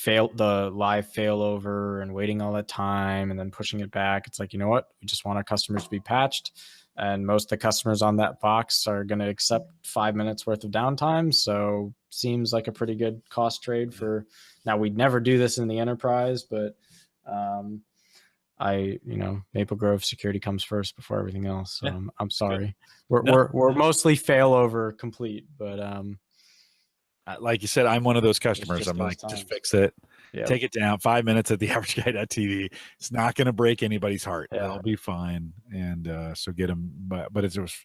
live failover and waiting all that time and then pushing it back. It's like, you know what? We just want our customers to be patched. And most of the customers on that box are going to accept 5 minutes worth of downtime. So seems like a pretty good cost trade for now. We'd never do this in the enterprise, but Maple Grove security comes first before everything else. So Yeah, I'm sorry. We're no. mostly failover complete, but like you said, I'm one of those customers. just I'm like, those just times. fix it. Yeah. Take it down. 5 minutes at the average guy.tv. It's not going to break anybody's heart. Yeah. They'll be fine. And so get them. But it was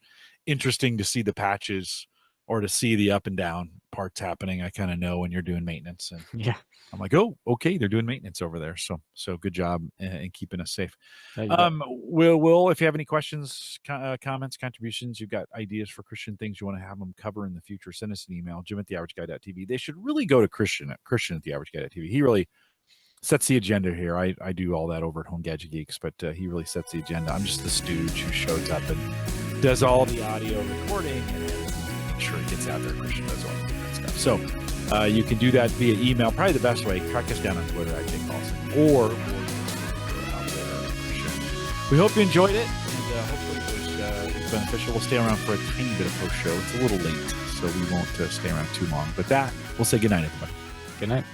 interesting to see the patches or to see the up and down parts happening. I kind of know when you're doing maintenance, and Yeah. I'm like, oh, okay, they're doing maintenance over there. So good job in keeping us safe. Will, if you have any questions, comments, contributions, you've got ideas for Christian things you want to have them cover in the future, send us an email, jim@theaverageguy.tv. They should really go to Christian at theaverageguy.tv. He really sets the agenda here. I do all that over at Home Gadget Geeks, but he really sets the agenda. I'm just the stooge who shows up and does all the audio recording and make sure it gets out there. Christian does all that stuff. So you can do that via email. Probably the best way. Track us down on Twitter at @JakeAwesome, or out there. We hope you enjoyed it, and hopefully it was beneficial. We'll stay around for a tiny bit of post show. It's a little late, so we won't stay around too long. But we'll say goodnight, everybody. Good night.